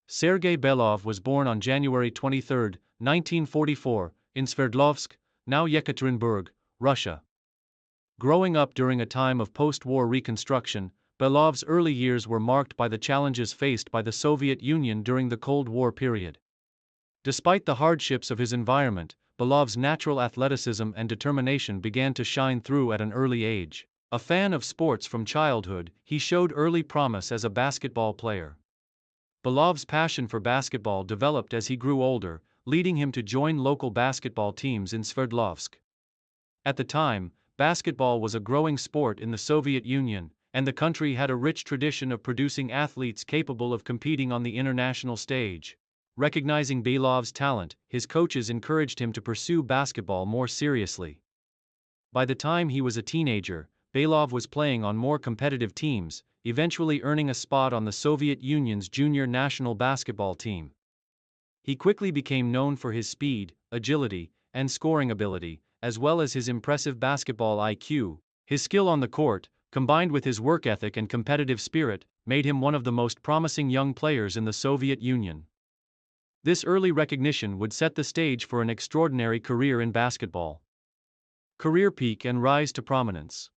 Sergei Belov was born on January 23, 1944, in Sverdlovsk, now Yekaterinburg, Russia. Growing up during a time of post-war reconstruction, Belov's early years were marked by the challenges faced by the Soviet Union during the Cold War period. Despite the hardships of his environment, Belov's natural athleticism and determination began to shine through at an early age. A fan of sports from childhood, he showed early promise as a basketball player. Belov's passion for basketball developed as he grew older, leading him to join local basketball teams in Sverdlovsk. At the time, basketball was a growing sport in the Soviet Union, and the country had a rich tradition of producing athletes capable of competing on the international stage. Recognizing Belov's talent, his coaches encouraged him to pursue basketball more seriously. By the time he was a teenager, Belov was playing on more competitive teams, eventually earning a spot on the Soviet Union's junior national basketball team. He quickly became known for his speed, agility, and scoring ability, as well as his impressive basketball IQ. His skill on the court, combined with his work ethic and competitive spirit, made him one of the most promising young players in the Soviet Union. This early recognition would set the stage for an extraordinary career in basketball. Career peak and rise to prominence.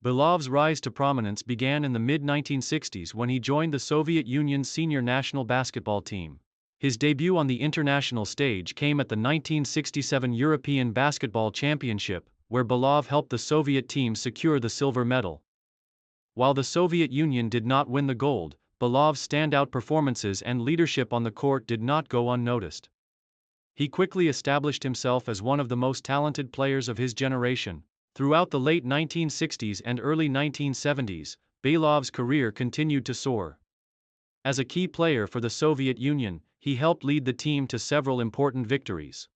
Belov's rise to prominence began in the mid-1960s when he joined the Soviet Union's senior national basketball team. His debut on the international stage came at the 1967 European Basketball Championship, where Belov helped the Soviet team secure the silver medal. While the Soviet Union did not win the gold, Belov's standout performances and leadership on the court did not go unnoticed. He quickly established himself as one of the most talented players of his generation. Throughout the late 1960s and early 1970s, Belov's career continued to soar. As a key player for the Soviet Union, he helped lead the team to several important victories.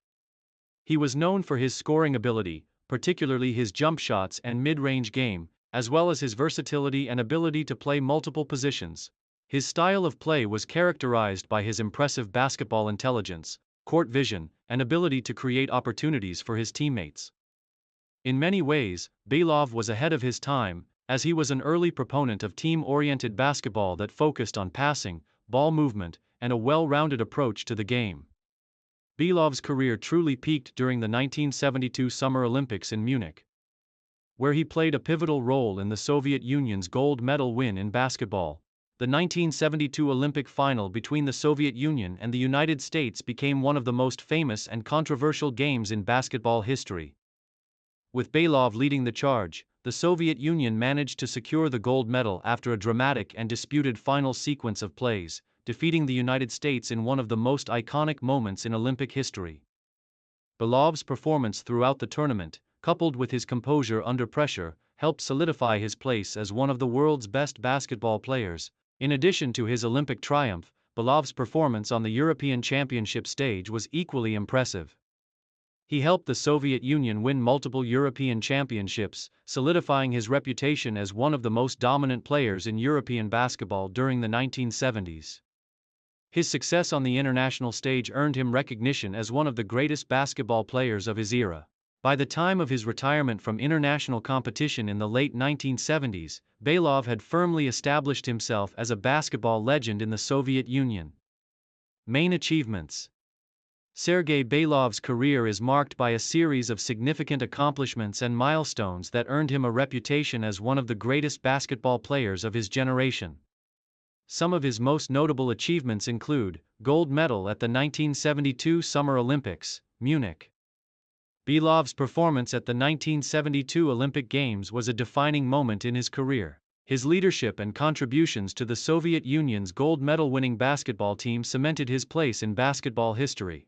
He was known for his scoring ability, particularly his jump shots and mid-range game, as well as his versatility and ability to play multiple positions. His style of play was characterized by his impressive basketball intelligence, court vision, and ability to create opportunities for his teammates. In many ways, Belov was ahead of his time, as he was an early proponent of team-oriented basketball that focused on passing, ball movement, and a well-rounded approach to the game. Belov's career truly peaked during the 1972 Summer Olympics in Munich, where he played a pivotal role in the Soviet Union's gold medal win in basketball. The 1972 Olympic final between the Soviet Union and the United States became one of the most famous and controversial games in basketball history. With Belov leading the charge, the Soviet Union managed to secure the gold medal after a dramatic and disputed final sequence of plays, defeating the United States in one of the most iconic moments in Olympic history. Belov's performance throughout the tournament, coupled with his composure under pressure, helped solidify his place as one of the world's best basketball players. In addition to his Olympic triumph, Belov's performance on the European Championship stage was equally impressive. He helped the Soviet Union win multiple European championships, solidifying his reputation as one of the most dominant players in European basketball during the 1970s. His success on the international stage earned him recognition as one of the greatest basketball players of his era. By the time of his retirement from international competition in the late 1970s, Belov had firmly established himself as a basketball legend in the Soviet Union. Main achievements. Sergei Belov's career is marked by a series of significant accomplishments and milestones that earned him a reputation as one of the greatest basketball players of his generation. Some of his most notable achievements include gold medal at the 1972 Summer Olympics, Munich. Belov's performance at the 1972 Olympic Games was a defining moment in his career. His leadership and contributions to the Soviet Union's gold medal-winning basketball team cemented his place in basketball history.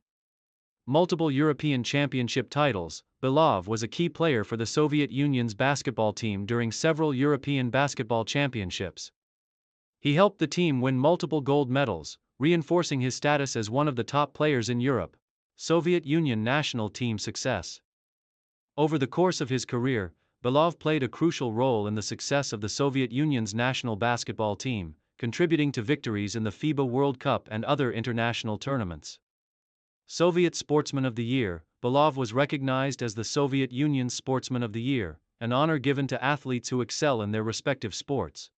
Multiple European Championship titles, Belov was a key player for the Soviet Union's basketball team during several European basketball championships. He helped the team win multiple gold medals, reinforcing his status as one of the top players in Europe. Soviet Union national team success. Over the course of his career, Belov played a crucial role in the success of the Soviet Union's national basketball team, contributing to victories in the FIBA World Cup and other international tournaments. Soviet Sportsman of the Year, Belov was recognized as the Soviet Union's Sportsman of the Year, an honor given to athletes who excel in their respective sports.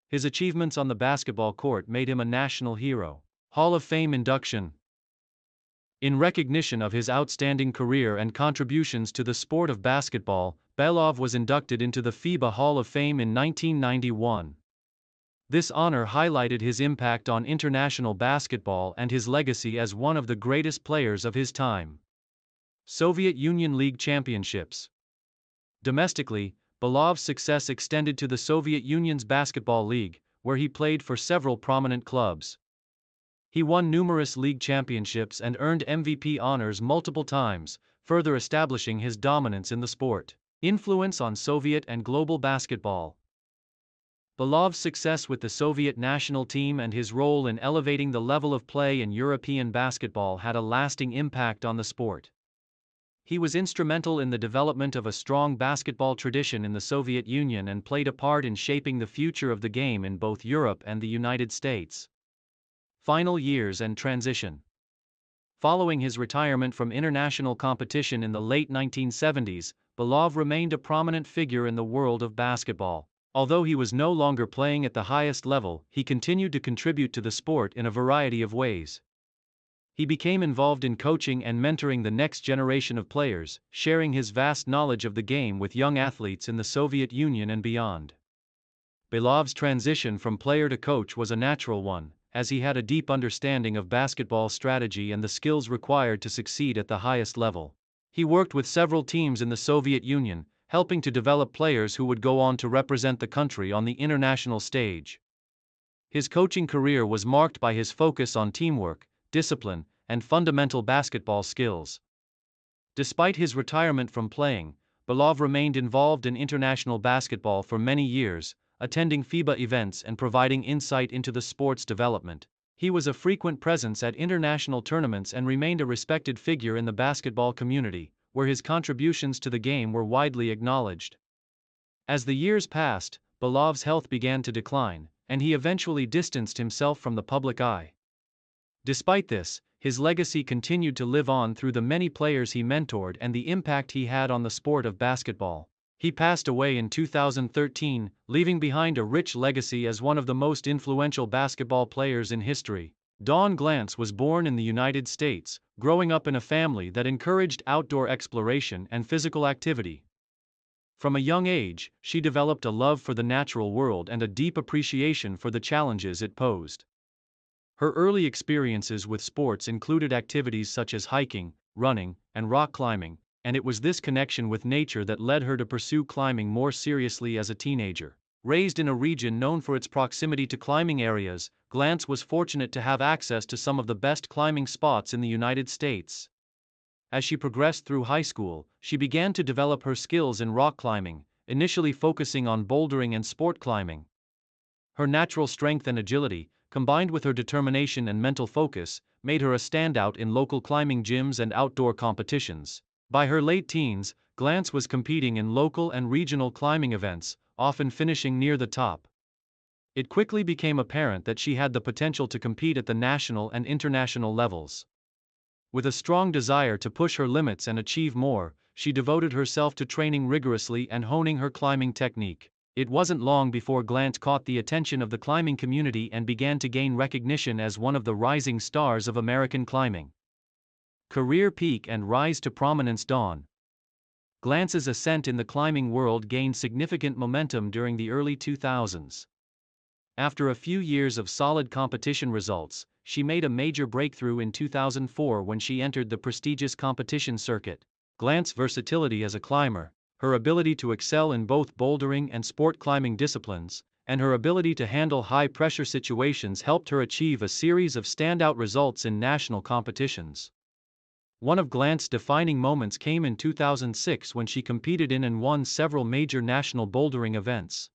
His achievements on the basketball court made him a national hero. Hall of Fame induction. In recognition of his outstanding career and contributions to the sport of basketball, Belov was inducted into the FIBA Hall of Fame in 1991. This honor highlighted his impact on international basketball and his legacy as one of the greatest players of his time. Soviet Union League Championships. Domestically, Belov's success extended to the Soviet Union's Basketball League, where he played for several prominent clubs. He won numerous league championships and earned MVP honors multiple times, further establishing his dominance in the sport. Influence on Soviet and global basketball. Belov's success with the Soviet national team and his role in elevating the level of play in European basketball had a lasting impact on the sport. He was instrumental in the development of a strong basketball tradition in the Soviet Union and played a part in shaping the future of the game in both Europe and the United States. Final years and transition. Following his retirement from international competition in the late 1970s, Belov remained a prominent figure in the world of basketball. Although he was no longer playing at the highest level, he continued to contribute to the sport in a variety of ways. He became involved in coaching and mentoring the next generation of players, sharing his vast knowledge of the game with young athletes in the Soviet Union and beyond. Belov's transition from player to coach was a natural one, as he had a deep understanding of basketball strategy and the skills required to succeed at the highest level. He worked with several teams in the Soviet Union, helping to develop players who would go on to represent the country on the international stage. His coaching career was marked by his focus on teamwork, discipline, and fundamental basketball skills. Despite his retirement from playing, Belov remained involved in international basketball for many years, attending FIBA events and providing insight into the sport's development. He was a frequent presence at international tournaments and remained a respected figure in the basketball community, where his contributions to the game were widely acknowledged. As the years passed, Belov's health began to decline, and he eventually distanced himself from the public eye. Despite this, his legacy continued to live on through the many players he mentored and the impact he had on the sport of basketball. He passed away in 2013, leaving behind a rich legacy as one of the most influential basketball players in history. Dawn Glantz was born in the United States, growing up in a family that encouraged outdoor exploration and physical activity. From a young age, she developed a love for the natural world and a deep appreciation for the challenges it posed. Her early experiences with sports included activities such as hiking, running, and rock climbing, and it was this connection with nature that led her to pursue climbing more seriously as a teenager. Raised in a region known for its proximity to climbing areas, Glantz was fortunate to have access to some of the best climbing spots in the United States. As she progressed through high school, she began to develop her skills in rock climbing, initially focusing on bouldering and sport climbing. Her natural strength and agility, combined with her determination and mental focus, made her a standout in local climbing gyms and outdoor competitions. By her late teens, Glantz was competing in local and regional climbing events, often finishing near the top. It quickly became apparent that she had the potential to compete at the national and international levels. With a strong desire to push her limits and achieve more, she devoted herself to training rigorously and honing her climbing technique. It wasn't long before Glantz caught the attention of the climbing community and began to gain recognition as one of the rising stars of American climbing. Career peak and rise to prominence. Dawn Glantz's ascent in the climbing world gained significant momentum during the early 2000s. After a few years of solid competition results, she made a major breakthrough in 2004 when she entered the prestigious competition circuit. Glantz's versatility as a climber, her ability to excel in both bouldering and sport climbing disciplines, and her ability to handle high-pressure situations helped her achieve a series of standout results in national competitions. One of Glantz's defining moments came in 2006 when she competed in and won several major national bouldering events.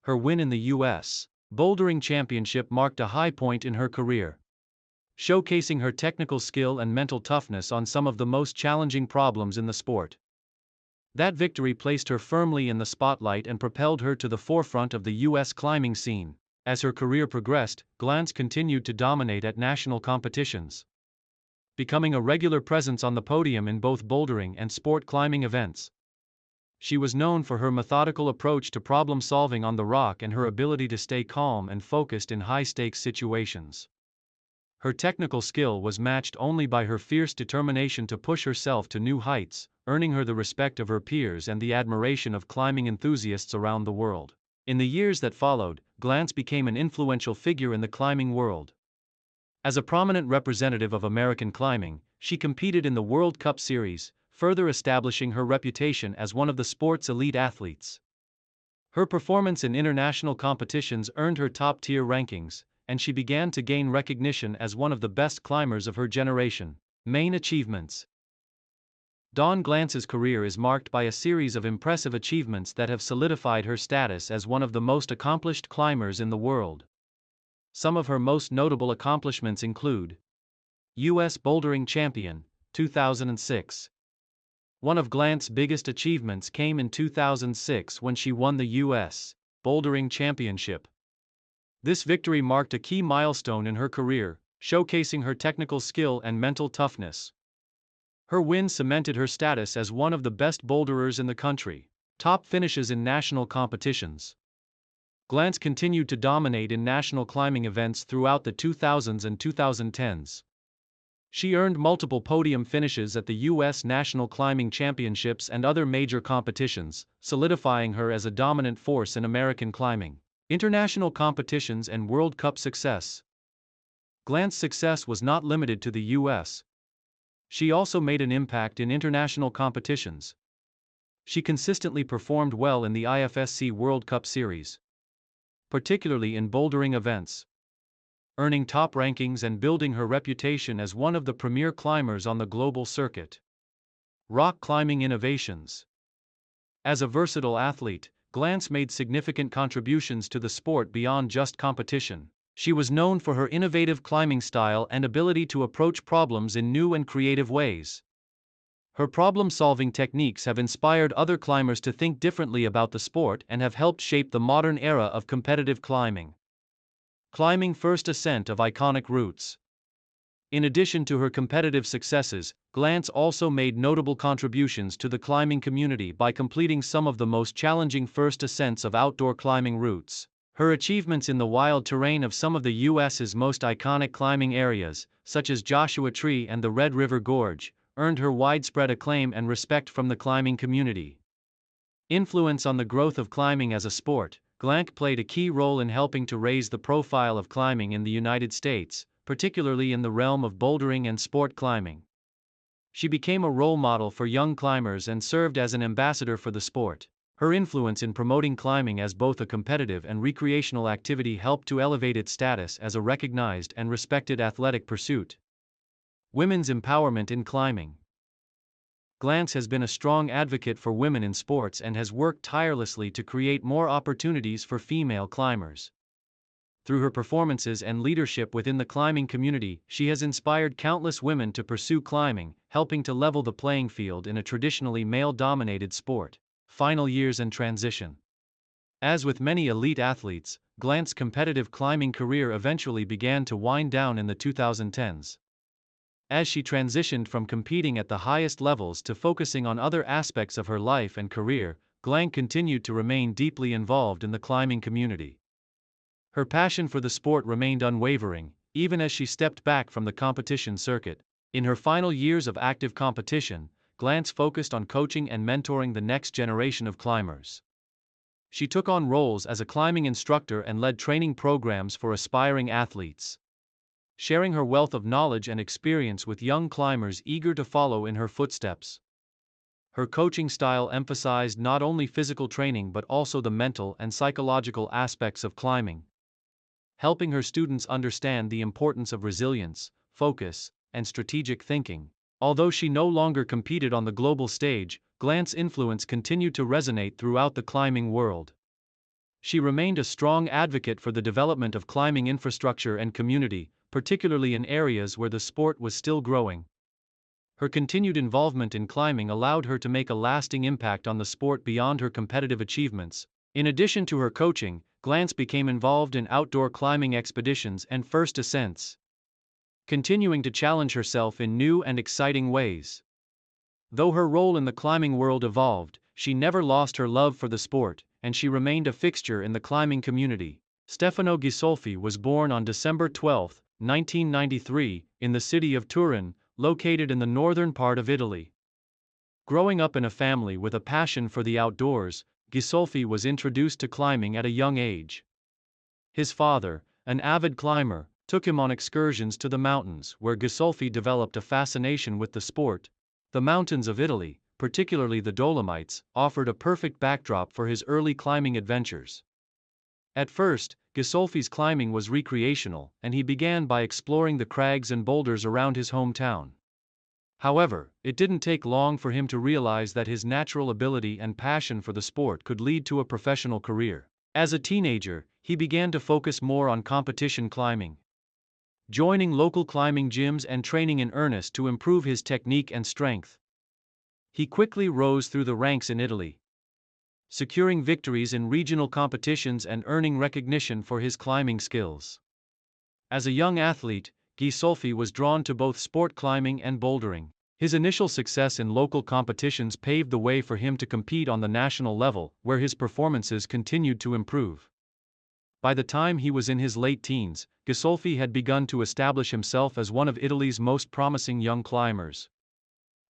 Her win in the U.S. Bouldering Championship marked a high point in her career, showcasing her technical skill and mental toughness on some of the most challenging problems in the sport. That victory placed her firmly in the spotlight and propelled her to the forefront of the U.S. climbing scene. As her career progressed, Glantz continued to dominate at national competitions, becoming a regular presence on the podium in both bouldering and sport climbing events. She was known for her methodical approach to problem solving on the rock and her ability to stay calm and focused in high-stakes situations. Her technical skill was matched only by her fierce determination to push herself to new heights, earning her the respect of her peers and the admiration of climbing enthusiasts around the world. In the years that followed, Glantz became an influential figure in the climbing world. As a prominent representative of American climbing, she competed in the World Cup Series, further establishing her reputation as one of the sport's elite athletes. Her performance in international competitions earned her top-tier rankings, and she began to gain recognition as one of the best climbers of her generation. Main achievements. Dawn Glantz's career is marked by a series of impressive achievements that have solidified her status as one of the most accomplished climbers in the world. Some of her most notable accomplishments include: U.S. Bouldering Champion, 2006. One of Glantz's biggest achievements came in 2006 when she won the U.S. Bouldering Championship. This victory marked a key milestone in her career, showcasing her technical skill and mental toughness. Her win cemented her status as one of the best boulderers in the country. Top finishes in national competitions. Glantz continued to dominate in national climbing events throughout the 2000s and 2010s. She earned multiple podium finishes at the U.S. National Climbing Championships and other major competitions, solidifying her as a dominant force in American climbing. International competitions and World Cup success. Glantz's success was not limited to the U.S. She also made an impact in international competitions. She consistently performed well in the IFSC World Cup Series, particularly in bouldering events, earning top rankings and building her reputation as one of the premier climbers on the global circuit. Rock climbing innovations. As a versatile athlete, Glantz made significant contributions to the sport beyond just competition. She was known for her innovative climbing style and ability to approach problems in new and creative ways. Her problem-solving techniques have inspired other climbers to think differently about the sport and have helped shape the modern era of competitive climbing. Climbing first ascent of iconic routes. In addition to her competitive successes, Glantz also made notable contributions to the climbing community by completing some of the most challenging first ascents of outdoor climbing routes. Her achievements in the wild terrain of some of the U.S.'s most iconic climbing areas, such as Joshua Tree and the Red River Gorge, earned her widespread acclaim and respect from the climbing community. Influence on the growth of climbing as a sport. Glantz played a key role in helping to raise the profile of climbing in the United States, particularly in the realm of bouldering and sport climbing. She became a role model for young climbers and served as an ambassador for the sport. Her influence in promoting climbing as both a competitive and recreational activity helped to elevate its status as a recognized and respected athletic pursuit. Women's empowerment in climbing. Glantz has been a strong advocate for women in sports and has worked tirelessly to create more opportunities for female climbers. Through her performances and leadership within the climbing community, she has inspired countless women to pursue climbing, helping to level the playing field in a traditionally male-dominated sport. Final years and transition. As with many elite athletes, Glantz's competitive climbing career eventually began to wind down in the 2010s. As she transitioned from competing at the highest levels to focusing on other aspects of her life and career, Glantz continued to remain deeply involved in the climbing community. Her passion for the sport remained unwavering, even as she stepped back from the competition circuit. In her final years of active competition, Glantz focused on coaching and mentoring the next generation of climbers. She took on roles as a climbing instructor and led training programs for aspiring athletes, sharing her wealth of knowledge and experience with young climbers eager to follow in her footsteps. Her coaching style emphasized not only physical training but also the mental and psychological aspects of climbing, helping her students understand the importance of resilience, focus, and strategic thinking. Although she no longer competed on the global stage, Glantz's influence continued to resonate throughout the climbing world. She remained a strong advocate for the development of climbing infrastructure and community, particularly in areas where the sport was still growing. Her continued involvement in climbing allowed her to make a lasting impact on the sport beyond her competitive achievements. In addition to her coaching, Glantz became involved in outdoor climbing expeditions and first ascents, continuing to challenge herself in new and exciting ways. Though her role in the climbing world evolved, she never lost her love for the sport, and she remained a fixture in the climbing community. Stefano Ghisolfi was born on December 12, 1993, in the city of Turin, located in the northern part of Italy. Growing up in a family with a passion for the outdoors, Ghisolfi was introduced to climbing at a young age. His father, an avid climber, took him on excursions to the mountains where Ghisolfi developed a fascination with the sport. The mountains of Italy, particularly the Dolomites, offered a perfect backdrop for his early climbing adventures. At first, Ghisolfi's climbing was recreational, and he began by exploring the crags and boulders around his hometown. However, it didn't take long for him to realize that his natural ability and passion for the sport could lead to a professional career. As a teenager, he began to focus more on competition climbing, joining local climbing gyms and training in earnest to improve his technique and strength. He quickly rose through the ranks in Italy, securing victories in regional competitions and earning recognition for his climbing skills. As a young athlete, Ghisolfi was drawn to both sport climbing and bouldering. His initial success in local competitions paved the way for him to compete on the national level, where his performances continued to improve. By the time he was in his late teens, Ghisolfi had begun to establish himself as one of Italy's most promising young climbers.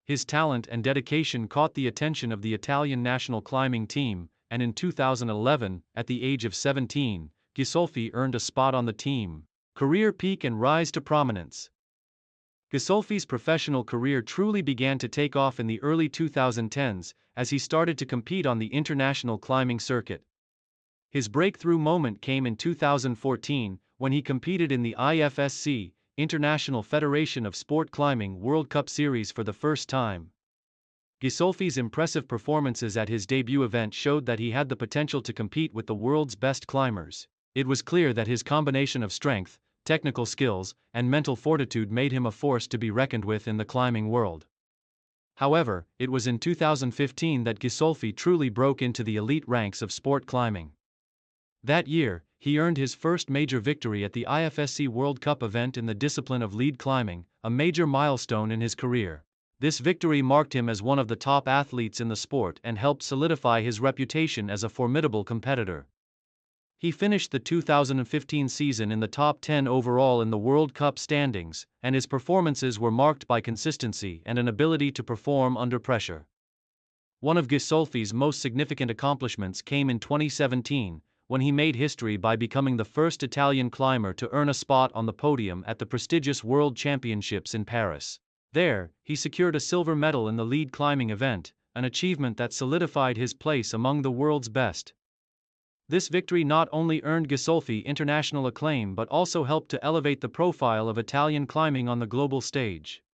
His talent and dedication caught the attention of the Italian national climbing team, and in 2011, at the age of 17, Ghisolfi earned a spot on the team. Career peak and rise to prominence. Ghisolfi's professional career truly began to take off in the early 2010s, as he started to compete on the international climbing circuit. His breakthrough moment came in 2014, when he competed in the IFSC, International Federation of Sport Climbing World Cup Series for the first time. Ghisolfi's impressive performances at his debut event showed that he had the potential to compete with the world's best climbers. It was clear that his combination of strength, technical skills, and mental fortitude made him a force to be reckoned with in the climbing world. However, it was in 2015 that Ghisolfi truly broke into the elite ranks of sport climbing. That year, he earned his first major victory at the IFSC World Cup event in the discipline of lead climbing, a major milestone in his career. This victory marked him as one of the top athletes in the sport and helped solidify his reputation as a formidable competitor. He finished the 2015 season in the top 10 overall in the World Cup standings, and his performances were marked by consistency and an ability to perform under pressure. One of Ghisolfi's most significant accomplishments came in 2017, when he made history by becoming the first Italian climber to earn a spot on the podium at the prestigious World Championships in Paris. There, he secured a silver medal in the lead climbing event, an achievement that solidified his place among the world's best. This victory not only earned Ghisolfi international acclaim but also helped to elevate the profile of Italian climbing on the global stage.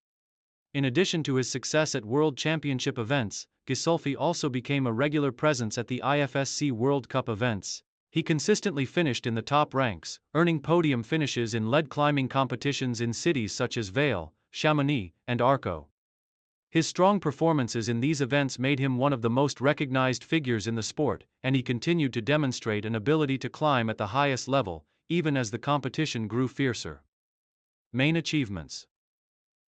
In addition to his success at World Championship events, Ghisolfi also became a regular presence at the IFSC World Cup events. He consistently finished in the top ranks, earning podium finishes in lead climbing competitions in cities such as Vail, Chamonix, and Arco. His strong performances in these events made him one of the most recognized figures in the sport, and he continued to demonstrate an ability to climb at the highest level, even as the competition grew fiercer. Main achievements.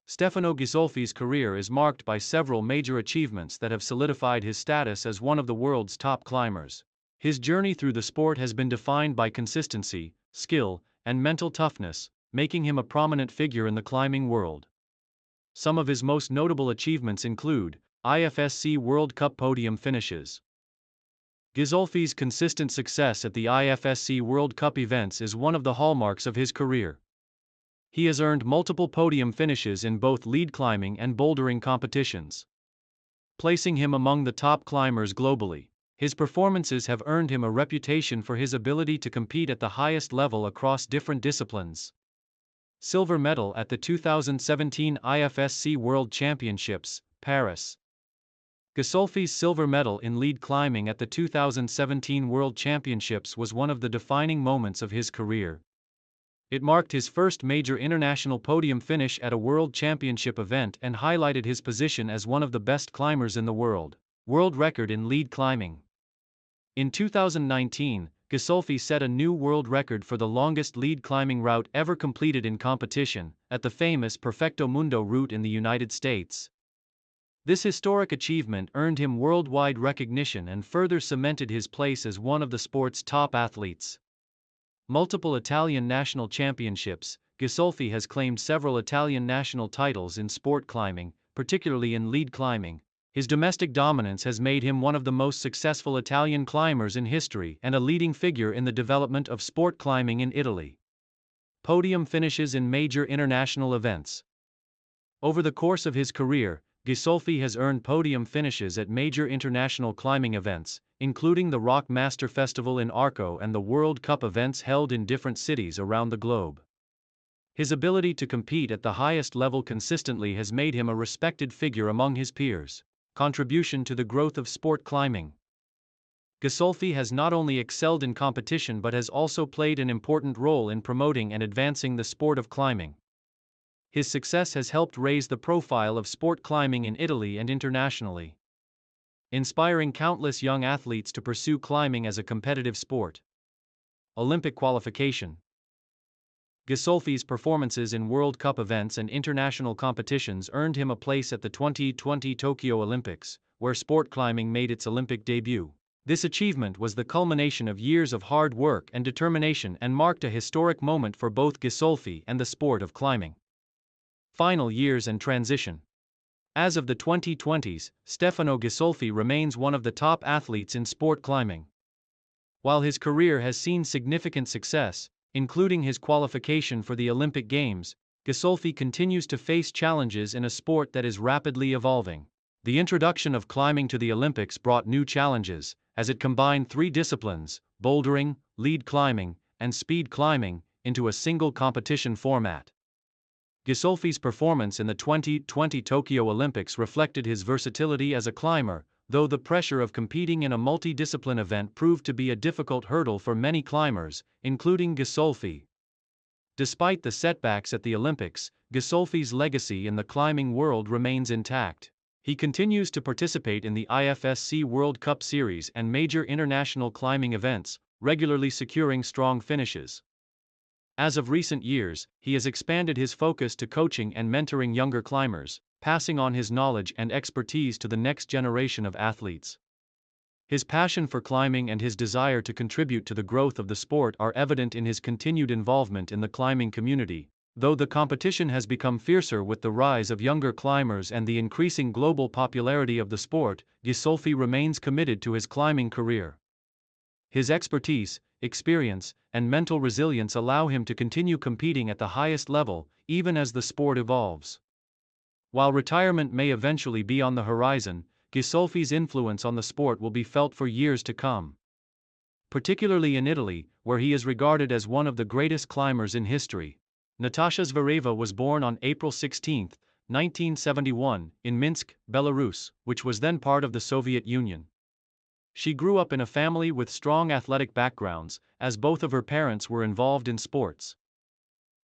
Stefano Ghisolfi's career is marked by several major achievements that have solidified his status as one of the world's top climbers. His journey through the sport has been defined by consistency, skill, and mental toughness, making him a prominent figure in the climbing world. Some of his most notable achievements include IFSC World Cup podium finishes. Ghisolfi's consistent success at the IFSC World Cup events is one of the hallmarks of his career. He has earned multiple podium finishes in both lead climbing and bouldering competitions, placing him among the top climbers globally. His performances have earned him a reputation for his ability to compete at the highest level across different disciplines. Silver medal at the 2017 IFSC World Championships, Paris. Ghisolfi's silver medal in lead climbing at the 2017 World Championships was one of the defining moments of his career. It marked his first major international podium finish at a World Championship event and highlighted his position as one of the best climbers in the world. World record in lead climbing. In 2019, Ghisolfi set a new world record for the longest lead climbing route ever completed in competition, at the famous Perfecto Mundo route in the United States. This historic achievement earned him worldwide recognition and further cemented his place as one of the sport's top athletes. Multiple Italian national championships, Ghisolfi has claimed several Italian national titles in sport climbing, particularly in lead climbing. His domestic dominance has made him one of the most successful Italian climbers in history and a leading figure in the development of sport climbing in Italy. Podium finishes in major international events. Over the course of his career, Ghisolfi has earned podium finishes at major international climbing events, including the Rock Master Festival in Arco and the World Cup events held in different cities around the globe. His ability to compete at the highest level consistently has made him a respected figure among his peers. Contribution to the growth of sport climbing. Ghisolfi has not only excelled in competition but has also played an important role in promoting and advancing the sport of climbing. His success has helped raise the profile of sport climbing in Italy and internationally, inspiring countless young athletes to pursue climbing as a competitive sport. Olympic qualification. Ghisolfi's performances in World Cup events and international competitions earned him a place at the 2020 Tokyo Olympics, where sport climbing made its Olympic debut. This achievement was the culmination of years of hard work and determination and marked a historic moment for both Ghisolfi and the sport of climbing. Final years and transition. As of the 2020s, Stefano Ghisolfi remains one of the top athletes in sport climbing. While his career has seen significant success, including his qualification for the Olympic Games, Ghisolfi continues to face challenges in a sport that is rapidly evolving. The introduction of climbing to the Olympics brought new challenges, as it combined three disciplines, bouldering, lead climbing, and speed climbing, into a single competition format. Ghisolfi's performance in the 2020 Tokyo Olympics reflected his versatility as a climber, though the pressure of competing in a multi-discipline event proved to be a difficult hurdle for many climbers, including Ghisolfi. Despite the setbacks at the Olympics, Ghisolfi's legacy in the climbing world remains intact. He continues to participate in the IFSC World Cup Series and major international climbing events, regularly securing strong finishes. As of recent years, he has expanded his focus to coaching and mentoring younger climbers, passing on his knowledge and expertise to the next generation of athletes. His passion for climbing and his desire to contribute to the growth of the sport are evident in his continued involvement in the climbing community. Though the competition has become fiercer with the rise of younger climbers and the increasing global popularity of the sport, Ghisolfi remains committed to his climbing career. His expertise, experience, and mental resilience allow him to continue competing at the highest level, even as the sport evolves. While retirement may eventually be on the horizon, Ghisolfi's influence on the sport will be felt for years to come. Particularly in Italy, where he is regarded as one of the greatest climbers in history. Natasha Zvereva was born on April 16, 1971, in Minsk, Belarus, which was then part of the Soviet Union. She grew up in a family with strong athletic backgrounds, as both of her parents were involved in sports.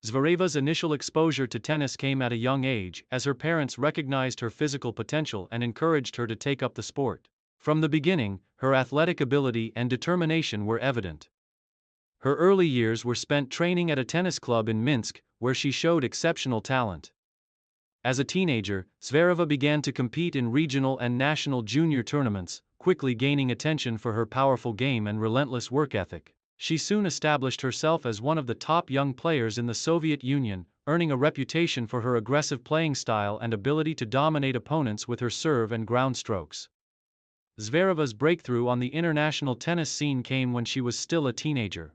Zvereva's initial exposure to tennis came at a young age, as her parents recognized her physical potential and encouraged her to take up the sport. From the beginning, her athletic ability and determination were evident. Her early years were spent training at a tennis club in Minsk, where she showed exceptional talent. As a teenager, Zvereva began to compete in regional and national junior tournaments, quickly gaining attention for her powerful game and relentless work ethic. She soon established herself as one of the top young players in the Soviet Union, earning a reputation for her aggressive playing style and ability to dominate opponents with her serve and ground strokes. Zvereva's breakthrough on the international tennis scene came when she was still a teenager.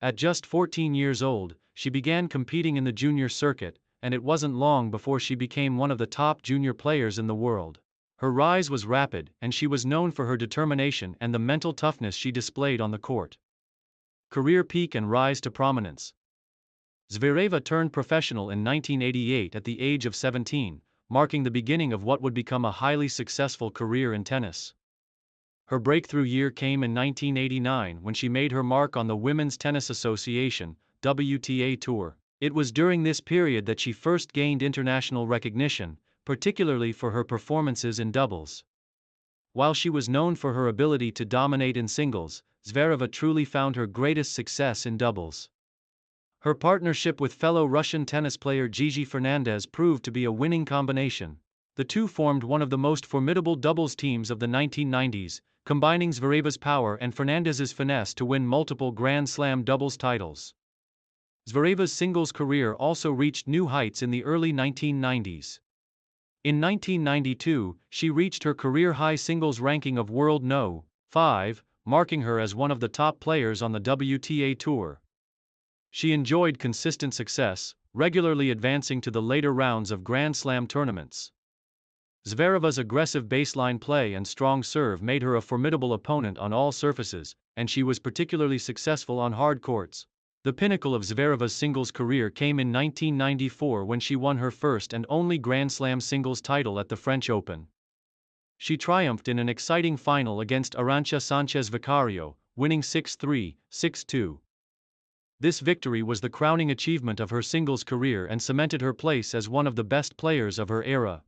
At just 14 years old, she began competing in the junior circuit, and it wasn't long before she became one of the top junior players in the world. Her rise was rapid, and she was known for her determination and the mental toughness she displayed on the court. Career peak and rise to prominence. Zvereva turned professional in 1988 at the age of 17, marking the beginning of what would become a highly successful career in tennis. Her breakthrough year came in 1989 when she made her mark on the Women's Tennis Association (WTA) Tour. It was during this period that she first gained international recognition, particularly for her performances in doubles. While she was known for her ability to dominate in singles, Zvereva truly found her greatest success in doubles. Her partnership with fellow Russian tennis player Gigi Fernandez proved to be a winning combination. the two formed one of the most formidable doubles teams of the 1990s, combining Zvereva's power and Fernandez's finesse to win multiple Grand Slam doubles titles. Zvereva's singles career also reached new heights in the early 1990s. In 1992, she reached her career-high singles ranking of World No. 5, marking her as one of the top players on the WTA Tour. She enjoyed consistent success, regularly advancing to the later rounds of Grand Slam tournaments. Zvereva's aggressive baseline play and strong serve made her a formidable opponent on all surfaces, and she was particularly successful on hard courts. The pinnacle of Zvereva's singles career came in 1994 when she won her first and only Grand Slam singles title at the French Open. She triumphed in an exciting final against Arantxa Sanchez Vicario, winning 6-3, 6-2. This victory was the crowning achievement of her singles career and cemented her place as one of the best players of her era.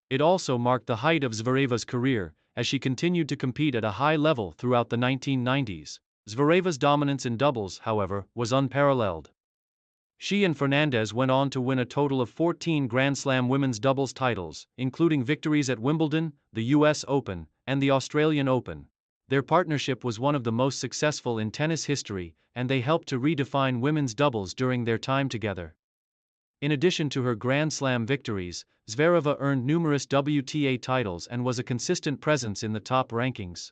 It also marked the height of Zvereva's career, as she continued to compete at a high level throughout the 1990s. Zvereva's dominance in doubles, however, was unparalleled. She and Fernandez went on to win a total of 14 Grand Slam women's doubles titles, including victories at Wimbledon, the US Open, and the Australian Open. Their partnership was one of the most successful in tennis history, and they helped to redefine women's doubles during their time together. In addition to her Grand Slam victories, Zvereva earned numerous WTA titles and was a consistent presence in the top rankings.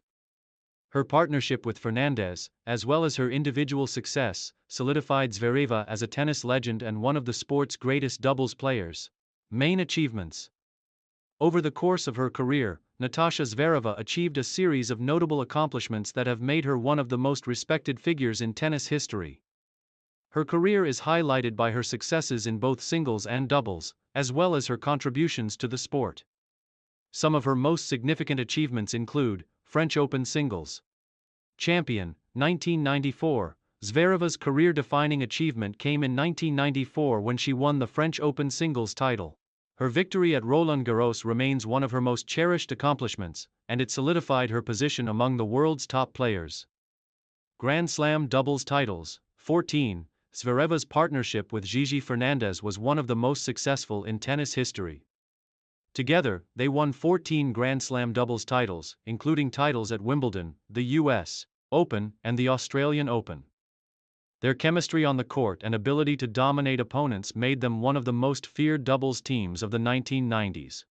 Her partnership with Fernandez, as well as her individual success, solidified Zvereva as a tennis legend and one of the sport's greatest doubles players. Main achievements. Over the course of her career, Natasha Zvereva achieved a series of notable accomplishments that have made her one of the most respected figures in tennis history. Her career is highlighted by her successes in both singles and doubles, as well as her contributions to the sport. Some of her most significant achievements include French Open Singles Champion, 1994. Zvereva's career-defining achievement came in 1994 when she won the French Open Singles title. Her victory at Roland Garros remains one of her most cherished accomplishments, and it solidified her position among the world's top players. Grand Slam doubles titles, 14. Zvereva's partnership with Gigi Fernandez was one of the most successful in tennis history. Together, they won 14 Grand Slam doubles titles, including titles at Wimbledon, the US Open, and the Australian Open. Their chemistry on the court and ability to dominate opponents made them one of the most feared doubles teams of the 1990s.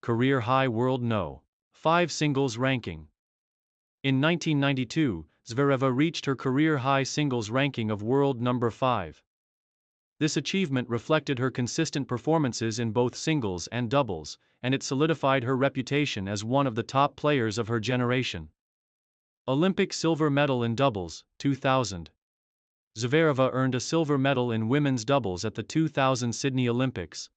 Career high World No. 5 singles ranking. In 1992, Zvereva reached her career-high singles ranking of world number 5. This achievement reflected her consistent performances in both singles and doubles, and it solidified her reputation as one of the top players of her generation. Olympic silver medal in doubles, 2000. Zvereva earned a silver medal in women's doubles at the 2000 Sydney Olympics.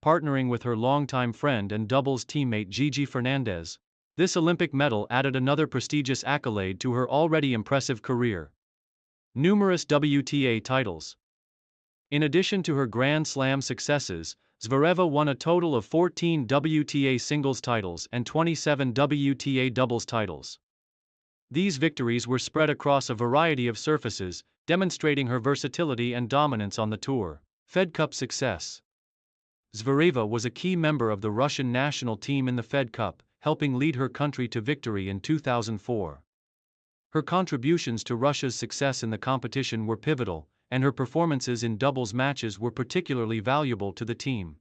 Partnering with her longtime friend and doubles teammate Gigi Fernandez, this Olympic medal added another prestigious accolade to her already impressive career. Numerous WTA titles. In addition to her Grand Slam successes, Zvereva won a total of 14 WTA singles titles and 27 WTA doubles titles. These victories were spread across a variety of surfaces, demonstrating her versatility and dominance on the tour. Fed Cup success. Zvereva was a key member of the Russian national team in the Fed Cup, helping lead her country to victory in 2004. Her contributions to Russia's success in the competition were pivotal, and her performances in doubles matches were particularly valuable to the team.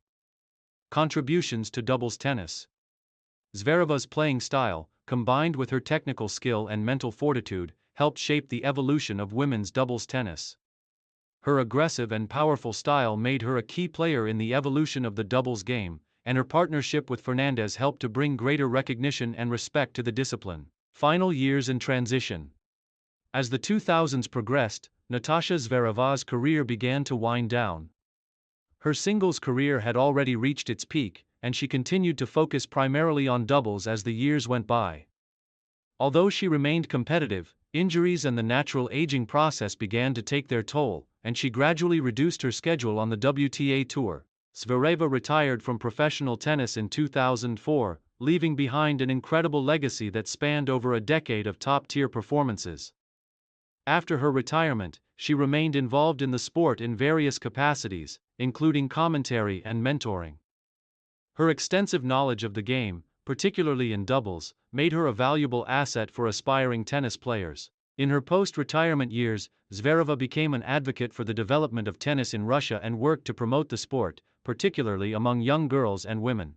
Contributions to doubles tennis. Zvereva's playing style, combined with her technical skill and mental fortitude, helped shape the evolution of women's doubles tennis. Her aggressive and powerful style made her a key player in the evolution of the doubles game, and her partnership with Fernandez helped to bring greater recognition and respect to the discipline. Final years in transition. As the 2000s progressed, Natasha Zvereva's career began to wind down. Her singles career had already reached its peak, and she continued to focus primarily on doubles as the years went by. Although she remained competitive, injuries and the natural aging process began to take their toll, and she gradually reduced her schedule on the WTA Tour. Zvereva retired from professional tennis in 2004, leaving behind an incredible legacy that spanned over a decade of top-tier performances. After her retirement, she remained involved in the sport in various capacities, including commentary and mentoring. Her extensive knowledge of the game, particularly in doubles, made her a valuable asset for aspiring tennis players. In her post-retirement years, Zvereva became an advocate for the development of tennis in Russia and worked to promote the sport, particularly among young girls and women.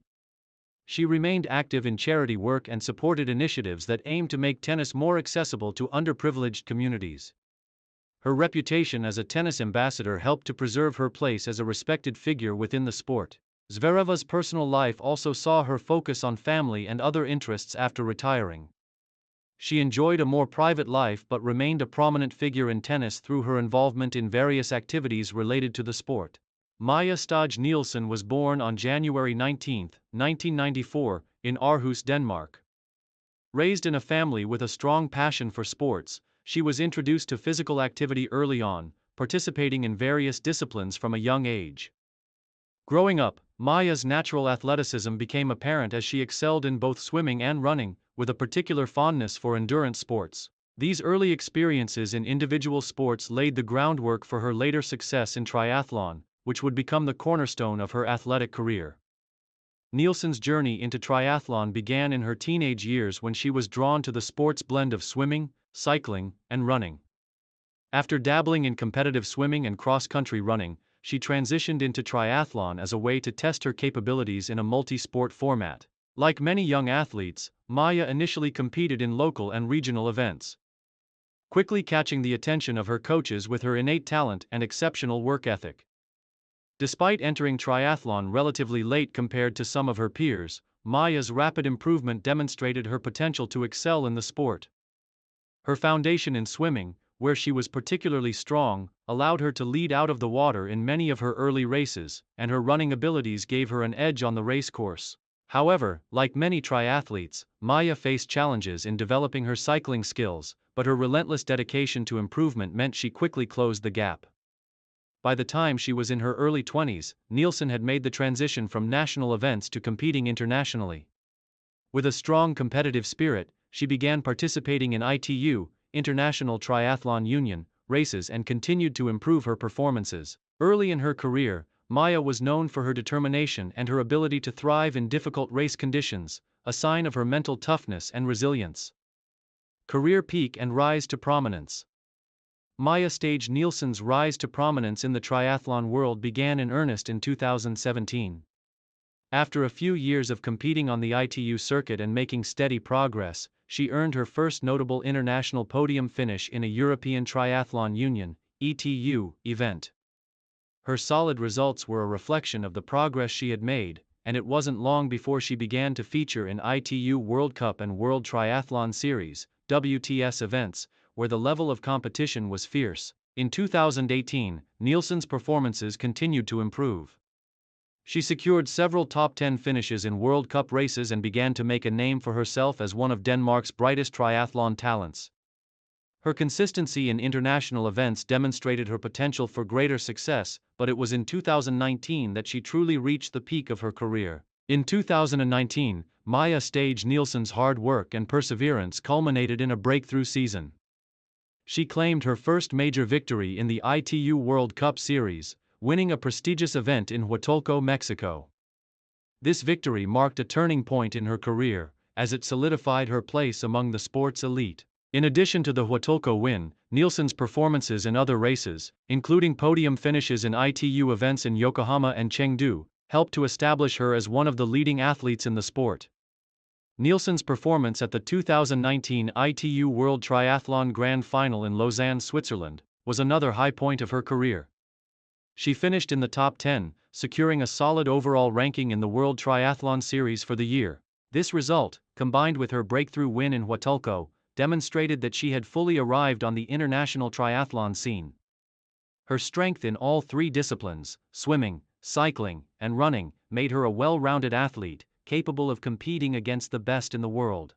She remained active in charity work and supported initiatives that aimed to make tennis more accessible to underprivileged communities. Her reputation as a tennis ambassador helped to preserve her place as a respected figure within the sport. Zvereva's personal life also saw her focus on family and other interests after retiring. She enjoyed a more private life but remained a prominent figure in tennis through her involvement in various activities related to the sport. Maja Stage Nielsen was born on January 19, 1994, in Aarhus, Denmark. Raised in a family with a strong passion for sports, she was introduced to physical activity early on, participating in various disciplines from a young age. Growing up, Maya's natural athleticism became apparent as she excelled in both swimming and running, with a particular fondness for endurance sports. These early experiences in individual sports laid the groundwork for her later success in triathlon, which would become the cornerstone of her athletic career. Nielsen's journey into triathlon began in her teenage years when she was drawn to the sport's blend of swimming, cycling, and running. After dabbling in competitive swimming and cross-country running, she transitioned into triathlon as a way to test her capabilities in a multi-sport format. Like many young athletes, Maja initially competed in local and regional events, quickly catching the attention of her coaches with her innate talent and exceptional work ethic. Despite entering triathlon relatively late compared to some of her peers, Maya's rapid improvement demonstrated her potential to excel in the sport. Her foundation in swimming, where she was particularly strong, allowed her to lead out of the water in many of her early races, and her running abilities gave her an edge on the race course. However, like many triathletes, Maja faced challenges in developing her cycling skills, but her relentless dedication to improvement meant she quickly closed the gap. By the time she was in her early 20s, Nielsen had made the transition from national events to competing internationally. With a strong competitive spirit, she began participating in ITU, International Triathlon Union, races and continued to improve her performances. Early in her career, Maja was known for her determination and her ability to thrive in difficult race conditions, a sign of her mental toughness and resilience. Career peak and rise to prominence. Maja Stage Nielsen's rise to prominence in the triathlon world began in earnest in 2017. After a few years of competing on the ITU circuit and making steady progress, she earned her first notable international podium finish in a European Triathlon Union (ETU) event. Her solid results were a reflection of the progress she had made, and it wasn't long before she began to feature in ITU World Cup and World Triathlon Series (WTS) events, where the level of competition was fierce. In 2018, Nielsen's performances continued to improve. She secured several top 10 finishes in World Cup races and began to make a name for herself as one of Denmark's brightest triathlon talents. Her consistency in international events demonstrated her potential for greater success, but it was in 2019 that she truly reached the peak of her career. In 2019, Maja Stage Nielsen's hard work and perseverance culminated in a breakthrough season. She claimed her first major victory in the ITU World Cup Series, winning a prestigious event in Huatulco, Mexico. This victory marked a turning point in her career, as it solidified her place among the sport's elite. In addition to the Huatulco win, Nielsen's performances in other races, including podium finishes in ITU events in Yokohama and Chengdu, helped to establish her as one of the leading athletes in the sport. Nielsen's performance at the 2019 ITU World Triathlon Grand Final in Lausanne, Switzerland, was another high point of her career. She finished in the top 10, securing a solid overall ranking in the World Triathlon Series for the year. This result, combined with her breakthrough win in Huatulco, demonstrated that she had fully arrived on the international triathlon scene. Her strength in all three disciplines, swimming, cycling, and running, made her a well-rounded athlete, capable of competing against the best in the world.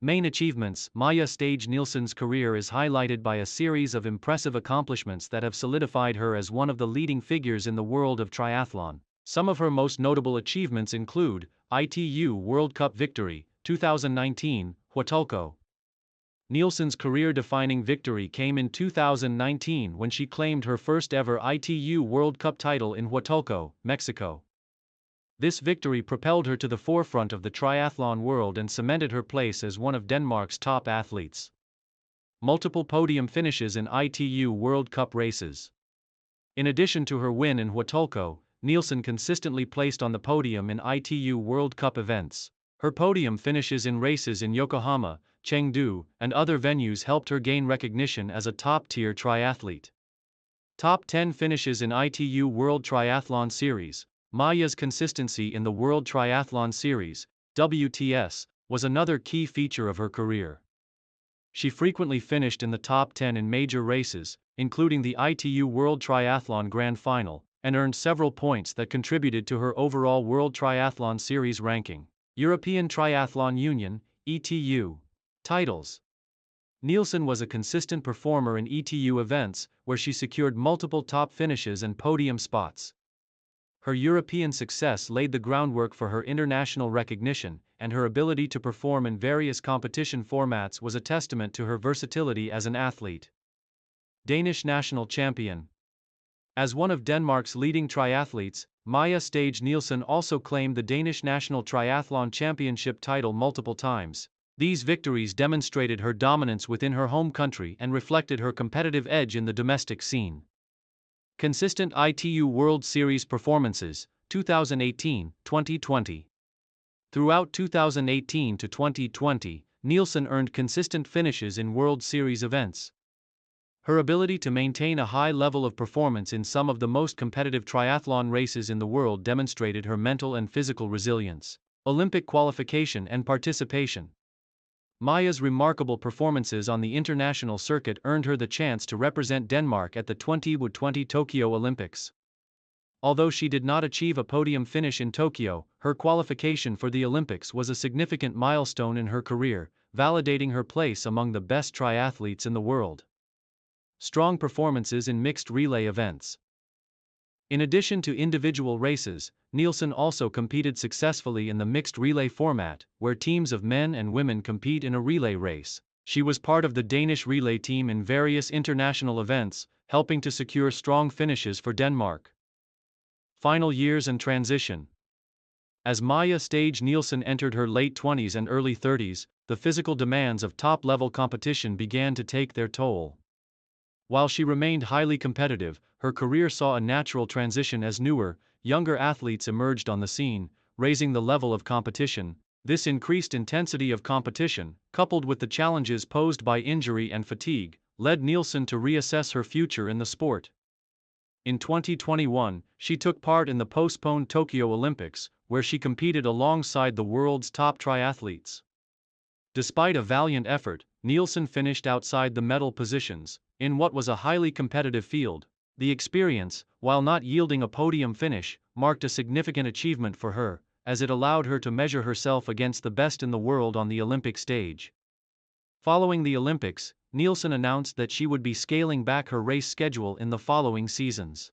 Main achievements. Maja Stage Nielsen's career is highlighted by a series of impressive accomplishments that have solidified her as one of the leading figures in the world of triathlon. Some of her most notable achievements include ITU World Cup victory, 2019, Huatulco. Nielsen's career-defining victory came in 2019 when she claimed her first-ever ITU World Cup title in Huatulco, Mexico. This victory propelled her to the forefront of the triathlon world and cemented her place as one of Denmark's top athletes. Multiple podium finishes in ITU World Cup races. In addition to her win in Huatulco, Nielsen consistently placed on the podium in ITU World Cup events. Her podium finishes in races in Yokohama, Chengdu, and other venues helped her gain recognition as a top-tier triathlete. Top 10 finishes in ITU World Triathlon Series. Maya's consistency in the World Triathlon Series, WTS, was another key feature of her career. She frequently finished in the top 10 in major races, including the ITU World Triathlon Grand Final, and earned several points that contributed to her overall World Triathlon Series ranking. European Triathlon Union, ETU. Titles. Nielsen was a consistent performer in ETU events, where she secured multiple top finishes and podium spots. Her European success laid the groundwork for her international recognition, and her ability to perform in various competition formats was a testament to her versatility as an athlete. Danish national champion. As one of Denmark's leading triathletes, Maja Stage Nielsen also claimed the Danish National Triathlon Championship title multiple times. These victories demonstrated her dominance within her home country and reflected her competitive edge in the domestic scene. Consistent ITU World Series performances, 2018-2020. Throughout 2018 to 2020, Nielsen earned consistent finishes in World Series events. Her ability to maintain a high level of performance in some of the most competitive triathlon races in the world demonstrated her mental and physical resilience. Olympic qualification and participation. Maja's remarkable performances on the international circuit earned her the chance to represent Denmark at the 2020 Tokyo Olympics. Although she did not achieve a podium finish in Tokyo, her qualification for the Olympics was a significant milestone in her career, validating her place among the best triathletes in the world. Strong performances in mixed relay events. In addition to individual races, Nielsen also competed successfully in the mixed relay format, where teams of men and women compete in a relay race. She was part of the Danish relay team in various international events, helping to secure strong finishes for Denmark. Final years and transition. As Maja Stage Nielsen entered her late 20s and early 30s, the physical demands of top-level competition began to take their toll. While she remained highly competitive, her career saw a natural transition as newer, younger athletes emerged on the scene, raising the level of competition. This increased intensity of competition, coupled with the challenges posed by injury and fatigue, led Nielsen to reassess her future in the sport. In 2021, she took part in the postponed Tokyo Olympics, where she competed alongside the world's top triathletes. Despite a valiant effort, Nielsen finished outside the medal positions, in what was a highly competitive field. The experience, while not yielding a podium finish, marked a significant achievement for her, as it allowed her to measure herself against the best in the world on the Olympic stage. Following the Olympics, Nielsen announced that she would be scaling back her race schedule in the following seasons.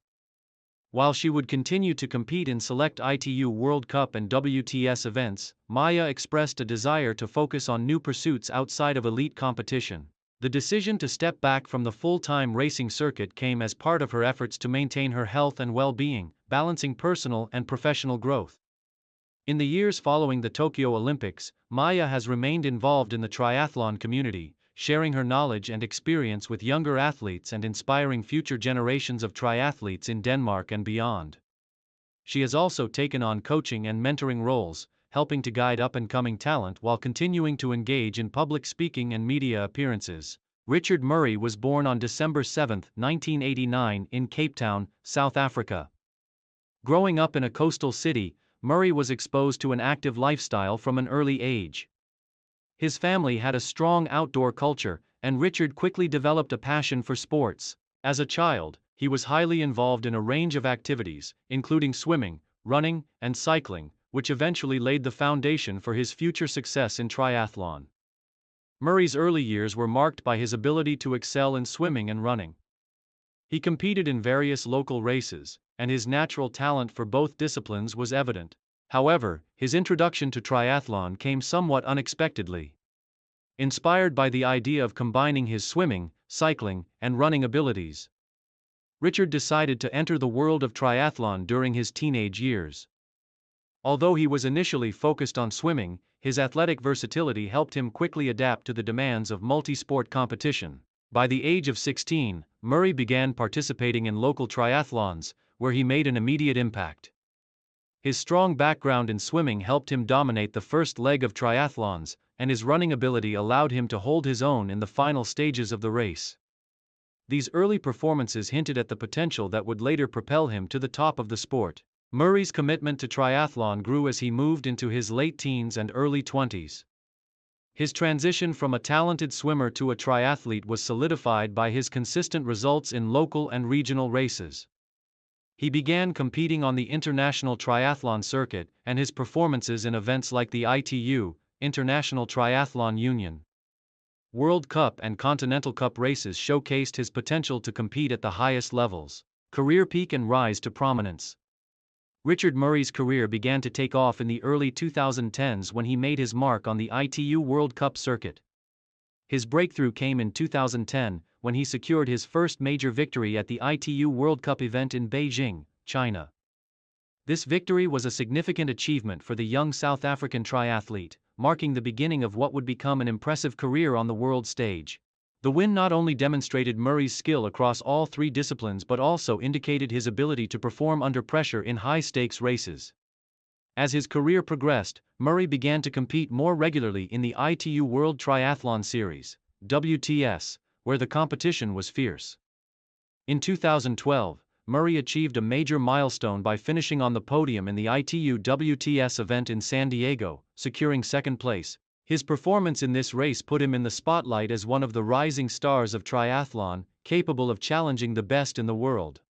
While she would continue to compete in select ITU World Cup and WTS events, Maja expressed a desire to focus on new pursuits outside of elite competition. The decision to step back from the full-time racing circuit came as part of her efforts to maintain her health and well-being, balancing personal and professional growth. In the years following the Tokyo Olympics, Maja has remained involved in the triathlon community, sharing her knowledge and experience with younger athletes and inspiring future generations of triathletes in Denmark and beyond. She has also taken on coaching and mentoring roles, helping to guide up-and-coming talent while continuing to engage in public speaking and media appearances. Richard Murray was born on December 7, 1989, in Cape Town, South Africa. Growing up in a coastal city, Murray was exposed to an active lifestyle from an early age. His family had a strong outdoor culture, and Richard quickly developed a passion for sports. As a child, he was highly involved in a range of activities, including swimming, running, and cycling, which eventually laid the foundation for his future success in triathlon. Murray's early years were marked by his ability to excel in swimming and running. He competed in various local races, and his natural talent for both disciplines was evident. However, his introduction to triathlon came somewhat unexpectedly. Inspired by the idea of combining his swimming, cycling, and running abilities, Richard decided to enter the world of triathlon during his teenage years. Although he was initially focused on swimming, his athletic versatility helped him quickly adapt to the demands of multi-sport competition. By the age of 16, Murray began participating in local triathlons, where he made an immediate impact. His strong background in swimming helped him dominate the first leg of triathlons, and his running ability allowed him to hold his own in the final stages of the race. These early performances hinted at the potential that would later propel him to the top of the sport. Murray's commitment to triathlon grew as he moved into his late teens and early 20s. His transition from a talented swimmer to a triathlete was solidified by his consistent results in local and regional races. He began competing on the international triathlon circuit, and his performances in events like the ITU, International Triathlon Union, World Cup and Continental Cup races showcased his potential to compete at the highest levels. Career peak and rise to prominence. Richard Murray's career began to take off in the early 2010s when he made his mark on the ITU World Cup circuit. His breakthrough came in 2010, when he secured his first major victory at the ITU World Cup event in Beijing, China. This victory was a significant achievement for the young South African triathlete, marking the beginning of what would become an impressive career on the world stage. The win not only demonstrated Murray's skill across all three disciplines but also indicated his ability to perform under pressure in high-stakes races. As his career progressed, Murray began to compete more regularly in the ITU World Triathlon Series, WTS, where the competition was fierce. In 2012, Murray achieved a major milestone by finishing on the podium in the ITU WTS event in San Diego, securing second place. His performance in this race put him in the spotlight as one of the rising stars of triathlon, capable of challenging the best in the world.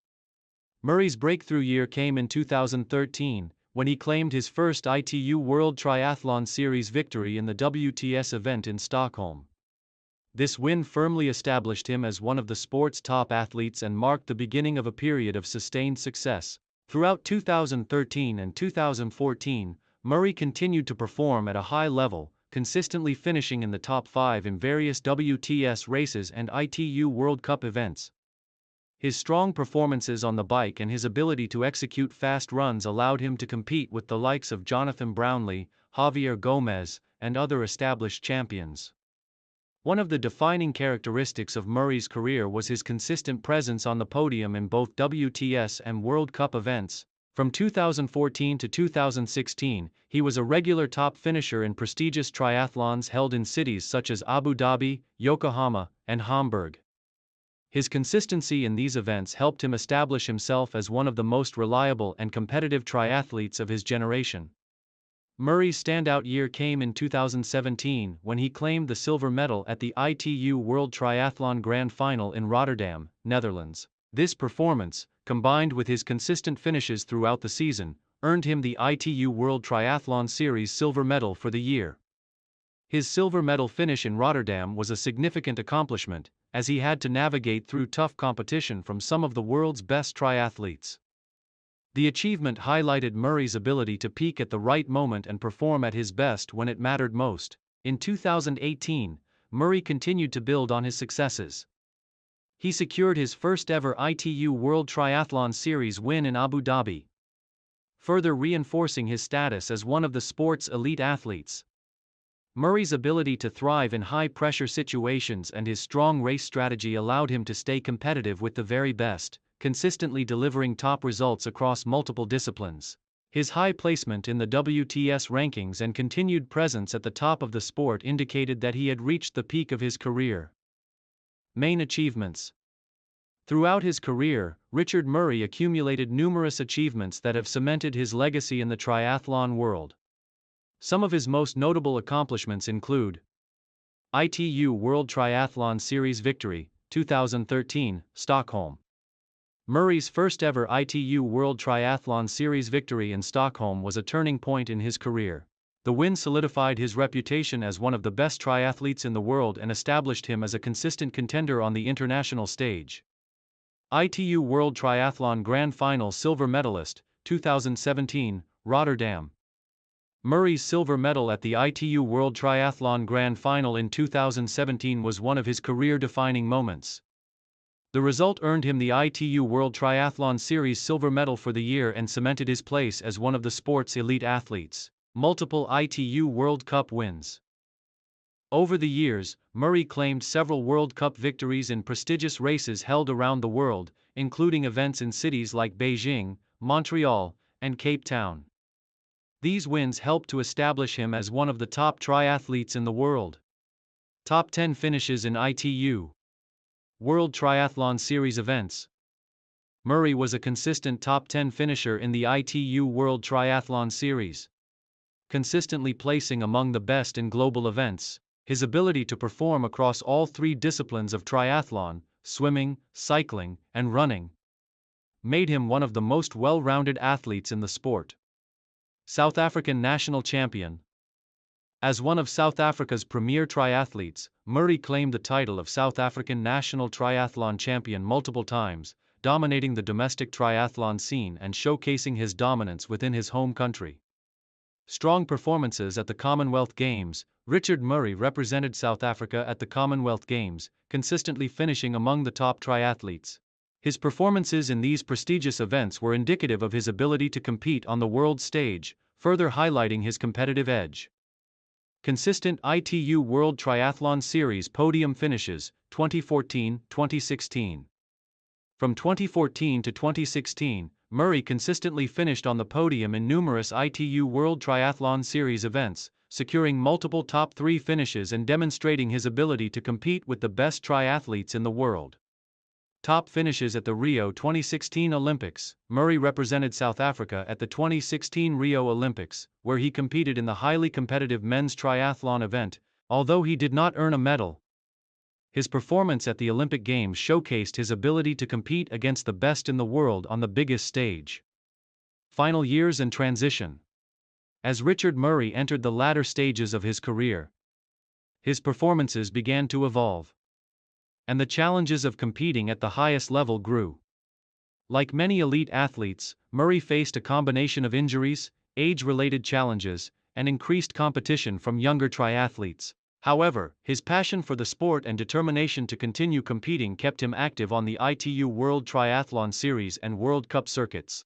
Murray's breakthrough year came in 2013, when he claimed his first ITU World Triathlon Series victory in the WTS event in Stockholm. This win firmly established him as one of the sport's top athletes and marked the beginning of a period of sustained success. Throughout 2013 and 2014, Murray continued to perform at a high level, consistently finishing in the top 5 in various WTS races and ITU World Cup events. His strong performances on the bike and his ability to execute fast runs allowed him to compete with the likes of Jonathan Brownlee, Javier Gomez, and other established champions. One of the defining characteristics of Murray's career was his consistent presence on the podium in both WTS and World Cup events. From 2014 to 2016, he was a regular top finisher in prestigious triathlons held in cities such as Abu Dhabi, Yokohama, and Hamburg. His consistency in these events helped him establish himself as one of the most reliable and competitive triathletes of his generation. Murray's standout year came in 2017 when he claimed the silver medal at the ITU World Triathlon Grand Final in Rotterdam, Netherlands. This performance, combined with his consistent finishes throughout the season, earned him the ITU World Triathlon Series silver medal for the year. His silver medal finish in Rotterdam was a significant accomplishment, as he had to navigate through tough competition from some of the world's best triathletes. The achievement highlighted Murray's ability to peak at the right moment and perform at his best when it mattered most. In 2018, Murray continued to build on his successes. He secured his first-ever ITU World Triathlon Series win in Abu Dhabi, further reinforcing his status as one of the sport's elite athletes. Murray's ability to thrive in high-pressure situations and his strong race strategy allowed him to stay competitive with the very best, consistently delivering top results across multiple disciplines. His high placement in the WTS rankings and continued presence at the top of the sport indicated that he had reached the peak of his career. Main achievements. Throughout his career, Richard Murray accumulated numerous achievements that have cemented his legacy in the triathlon world. Some of his most notable accomplishments include ITU World Triathlon Series victory, 2013, Stockholm. Murray's first-ever ITU World Triathlon Series victory in Stockholm was a turning point in his career. The win solidified his reputation as one of the best triathletes in the world and established him as a consistent contender on the international stage. ITU World Triathlon Grand Final silver medalist, 2017, Rotterdam. Murray's silver medal at the ITU World Triathlon Grand Final in 2017 was one of his career-defining moments. The result earned him the ITU World Triathlon Series silver medal for the year and cemented his place as one of the sport's elite athletes. Multiple ITU World Cup wins. Over the years, Murray claimed several World Cup victories in prestigious races held around the world, including events in cities like Beijing, Montreal, and Cape Town. These wins helped to establish him as one of the top triathletes in the world. Top 10 finishes in ITU World Triathlon Series events. Murray was a consistent top 10 finisher in the ITU World Triathlon Series, consistently placing among the best in global events. His ability to perform across all three disciplines of triathlon, swimming, cycling, and running, made him one of the most well-rounded athletes in the sport. South African national champion. As one of South Africa's premier triathletes, Murray claimed the title of South African national triathlon champion multiple times, dominating the domestic triathlon scene and showcasing his dominance within his home country. Strong performances at the Commonwealth Games. Richard Murray represented South Africa at the Commonwealth Games, consistently finishing among the top triathletes. His performances in these prestigious events were indicative of his ability to compete on the world stage, further highlighting his competitive edge. Consistent ITU World Triathlon Series podium finishes, 2014-2016. From 2014 to 2016, Murray consistently finished on the podium in numerous ITU World Triathlon Series events, securing multiple top 3 finishes and demonstrating his ability to compete with the best triathletes in the world. Top finishes at the Rio 2016 Olympics. Murray represented South Africa at the 2016 Rio Olympics, where he competed in the highly competitive men's triathlon event, although he did not earn a medal. His performance at the Olympic Games showcased his ability to compete against the best in the world on the biggest stage. Final years and transition. As Richard Murray entered the latter stages of his career, his performances began to evolve, and the challenges of competing at the highest level grew. Like many elite athletes, Murray faced a combination of injuries, age-related challenges, and increased competition from younger triathletes. However, his passion for the sport and determination to continue competing kept him active on the ITU World Triathlon Series and World Cup circuits.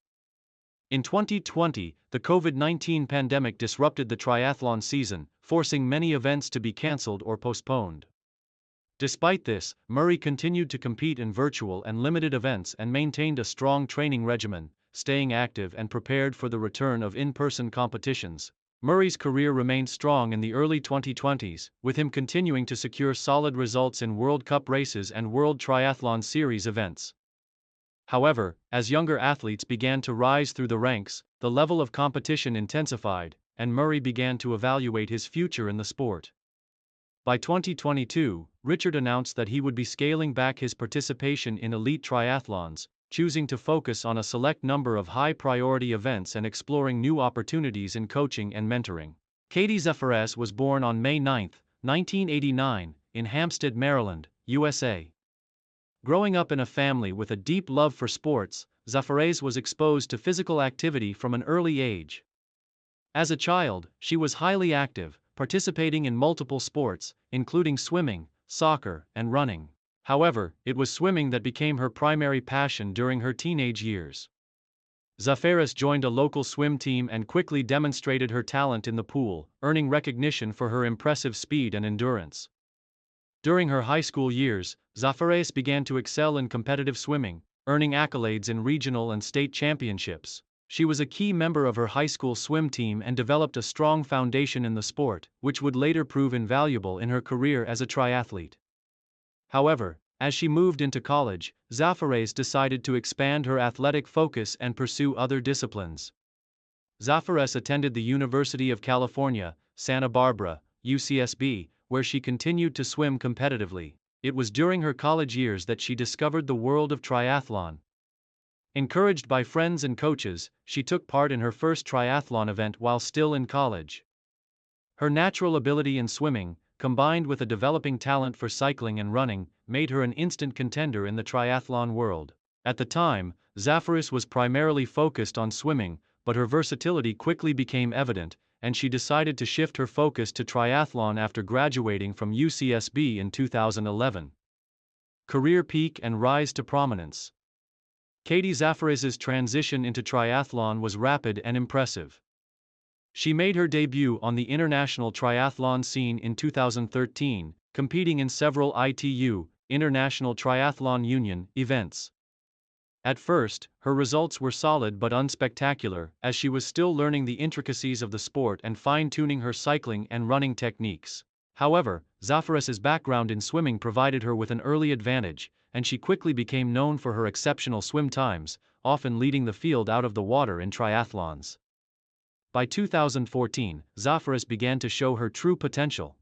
In 2020, the COVID-19 pandemic disrupted the triathlon season, forcing many events to be cancelled or postponed. Despite this, Murray continued to compete in virtual and limited events and maintained a strong training regimen, staying active and prepared for the return of in-person competitions. Murray's career remained strong in the early 2020s, with him continuing to secure solid results in World Cup races and World Triathlon Series events. However, as younger athletes began to rise through the ranks, the level of competition intensified, and Murray began to evaluate his future in the sport. By 2022, Richard announced that he would be scaling back his participation in elite triathlons, choosing to focus on a select number of high-priority events and exploring new opportunities in coaching and mentoring. Katie Zaferes was born on May 9, 1989, in Hampstead, Maryland, USA. Growing up in a family with a deep love for sports, Zaferes was exposed to physical activity from an early age. As a child, she was highly active, participating in multiple sports, including swimming, soccer, and running. However, it was swimming that became her primary passion during her teenage years. Zaferes joined a local swim team and quickly demonstrated her talent in the pool, earning recognition for her impressive speed and endurance. During her high school years, Zaferes began to excel in competitive swimming, earning accolades in regional and state championships. She was a key member of her high school swim team and developed a strong foundation in the sport, which would later prove invaluable in her career as a triathlete. However, as she moved into college, Zaferes decided to expand her athletic focus and pursue other disciplines. Zaferes attended the University of California, Santa Barbara, UCSB, where she continued to swim competitively. It was during her college years that she discovered the world of triathlon. Encouraged by friends and coaches, she took part in her first triathlon event while still in college. Her natural ability in swimming, combined with a developing talent for cycling and running, made her an instant contender in the triathlon world. At the time, Zaferes was primarily focused on swimming, but her versatility quickly became evident, and she decided to shift her focus to triathlon after graduating from UCSB in 2011. Career peak and rise to prominence. Katie Zaferes's transition into triathlon was rapid and impressive. She made her debut on the international triathlon scene in 2013, competing in several ITU, International Triathlon Union, events. At first, her results were solid but unspectacular, as she was still learning the intricacies of the sport and fine-tuning her cycling and running techniques. However, Zaferes's background in swimming provided her with an early advantage, and she quickly became known for her exceptional swim times, often leading the field out of the water in triathlons. By 2014, Zaferes began to show her true potential.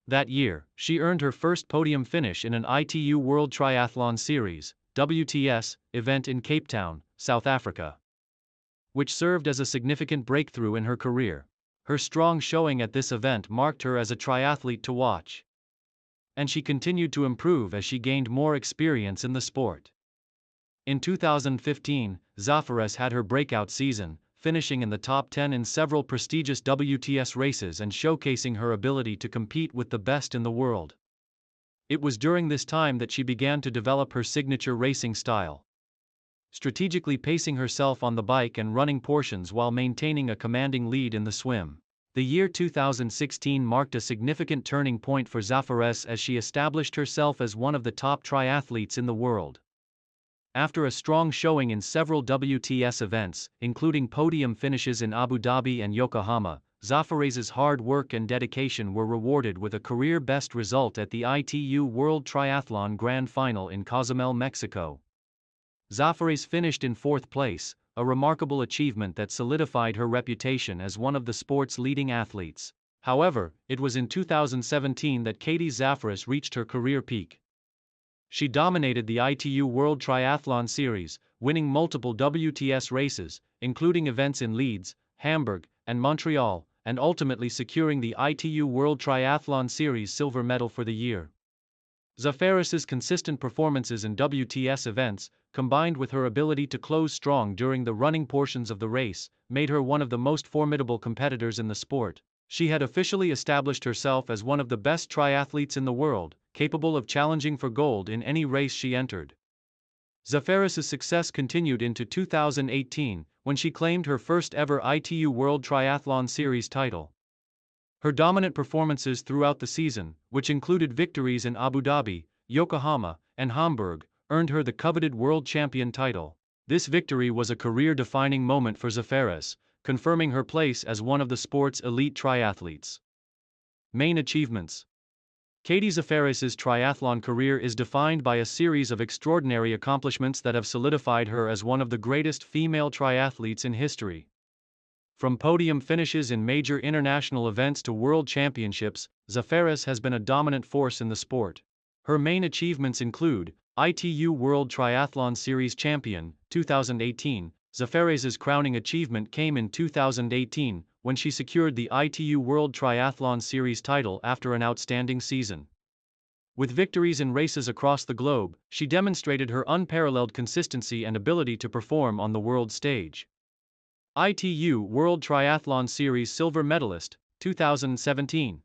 That year, she earned her first podium finish in an ITU World Triathlon Series (WTS) event in Cape Town, South Africa, which served as a significant breakthrough in her career. Her strong showing at this event marked her as a triathlete to watch, and she continued to improve as she gained more experience in the sport. In 2015, Zaferes had her breakout season, finishing in the top 10 in several prestigious WTS races and showcasing her ability to compete with the best in the world. It was during this time that she began to develop her signature racing style, strategically pacing herself on the bike and running portions while maintaining a commanding lead in the swim. The year 2016 marked a significant turning point for Zaferes as she established herself as one of the top triathletes in the world. After a strong showing in several WTS events, including podium finishes in Abu Dhabi and Yokohama, Zaferes's hard work and dedication were rewarded with a career-best result at the ITU World Triathlon Grand Final in Cozumel, Mexico. Zaferes finished in fourth place, a remarkable achievement that solidified her reputation as one of the sport's leading athletes. However, it was in 2017 that Katie Zaferes reached her career peak. She dominated the ITU World Triathlon Series, winning multiple WTS races, including events in Leeds, Hamburg, and Montreal, and ultimately securing the ITU World Triathlon Series silver medal for the year. Zaferes's consistent performances in WTS events, combined with her ability to close strong during the running portions of the race, made her one of the most formidable competitors in the sport. She had officially established herself as one of the best triathletes in the world, capable of challenging for gold in any race she entered. Zaferes's success continued into 2018, when she claimed her first ever ITU World Triathlon Series title. Her dominant performances throughout the season, which included victories in Abu Dhabi, Yokohama, and Hamburg, earned her the coveted world champion title. This victory was a career-defining moment for Zaferes, confirming her place as one of the sport's elite triathletes. Main achievements. Katie Zaferes's triathlon career is defined by a series of extraordinary accomplishments that have solidified her as one of the greatest female triathletes in history. From podium finishes in major international events to world championships, Zaferes has been a dominant force in the sport. Her main achievements include ITU World Triathlon Series Champion, 2018. Zaferes's crowning achievement came in 2018, when she secured the ITU World Triathlon Series title after an outstanding season. With victories in races across the globe, she demonstrated her unparalleled consistency and ability to perform on the world stage. ITU World Triathlon Series silver medalist, 2017.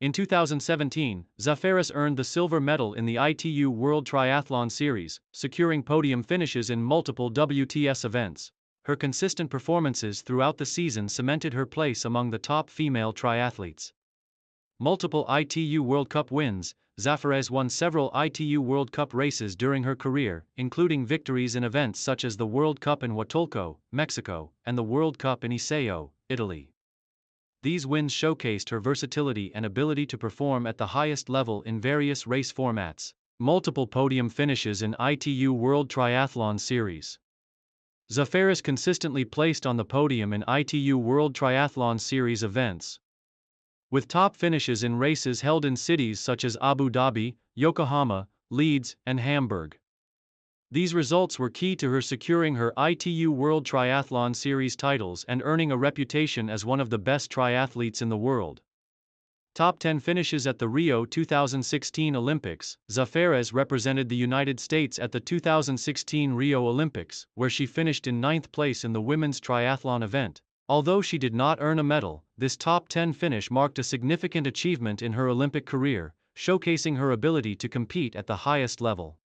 In 2017, Zaferes earned the silver medal in the ITU World Triathlon Series, securing podium finishes in multiple WTS events. Her consistent performances throughout the season cemented her place among the top female triathletes. Multiple ITU World Cup wins. Zaferes won several ITU World Cup races during her career, including victories in events such as the World Cup in Huatulco, Mexico, and the World Cup in Iseo, Italy. These wins showcased her versatility and ability to perform at the highest level in various race formats. Multiple podium finishes in ITU World Triathlon Series. Zaferes consistently placed on the podium in ITU World Triathlon Series events, with top finishes in races held in cities such as Abu Dhabi, Yokohama, Leeds, and Hamburg. These results were key to her securing her ITU World Triathlon Series titles and earning a reputation as one of the best triathletes in the world. Top 10 finishes at the Rio 2016 Olympics. Zaferes represented the United States at the 2016 Rio Olympics, where she finished in 9th place in the women's triathlon event. Although she did not earn a medal, this top 10 finish marked a significant achievement in her Olympic career, showcasing her ability to compete at the highest level.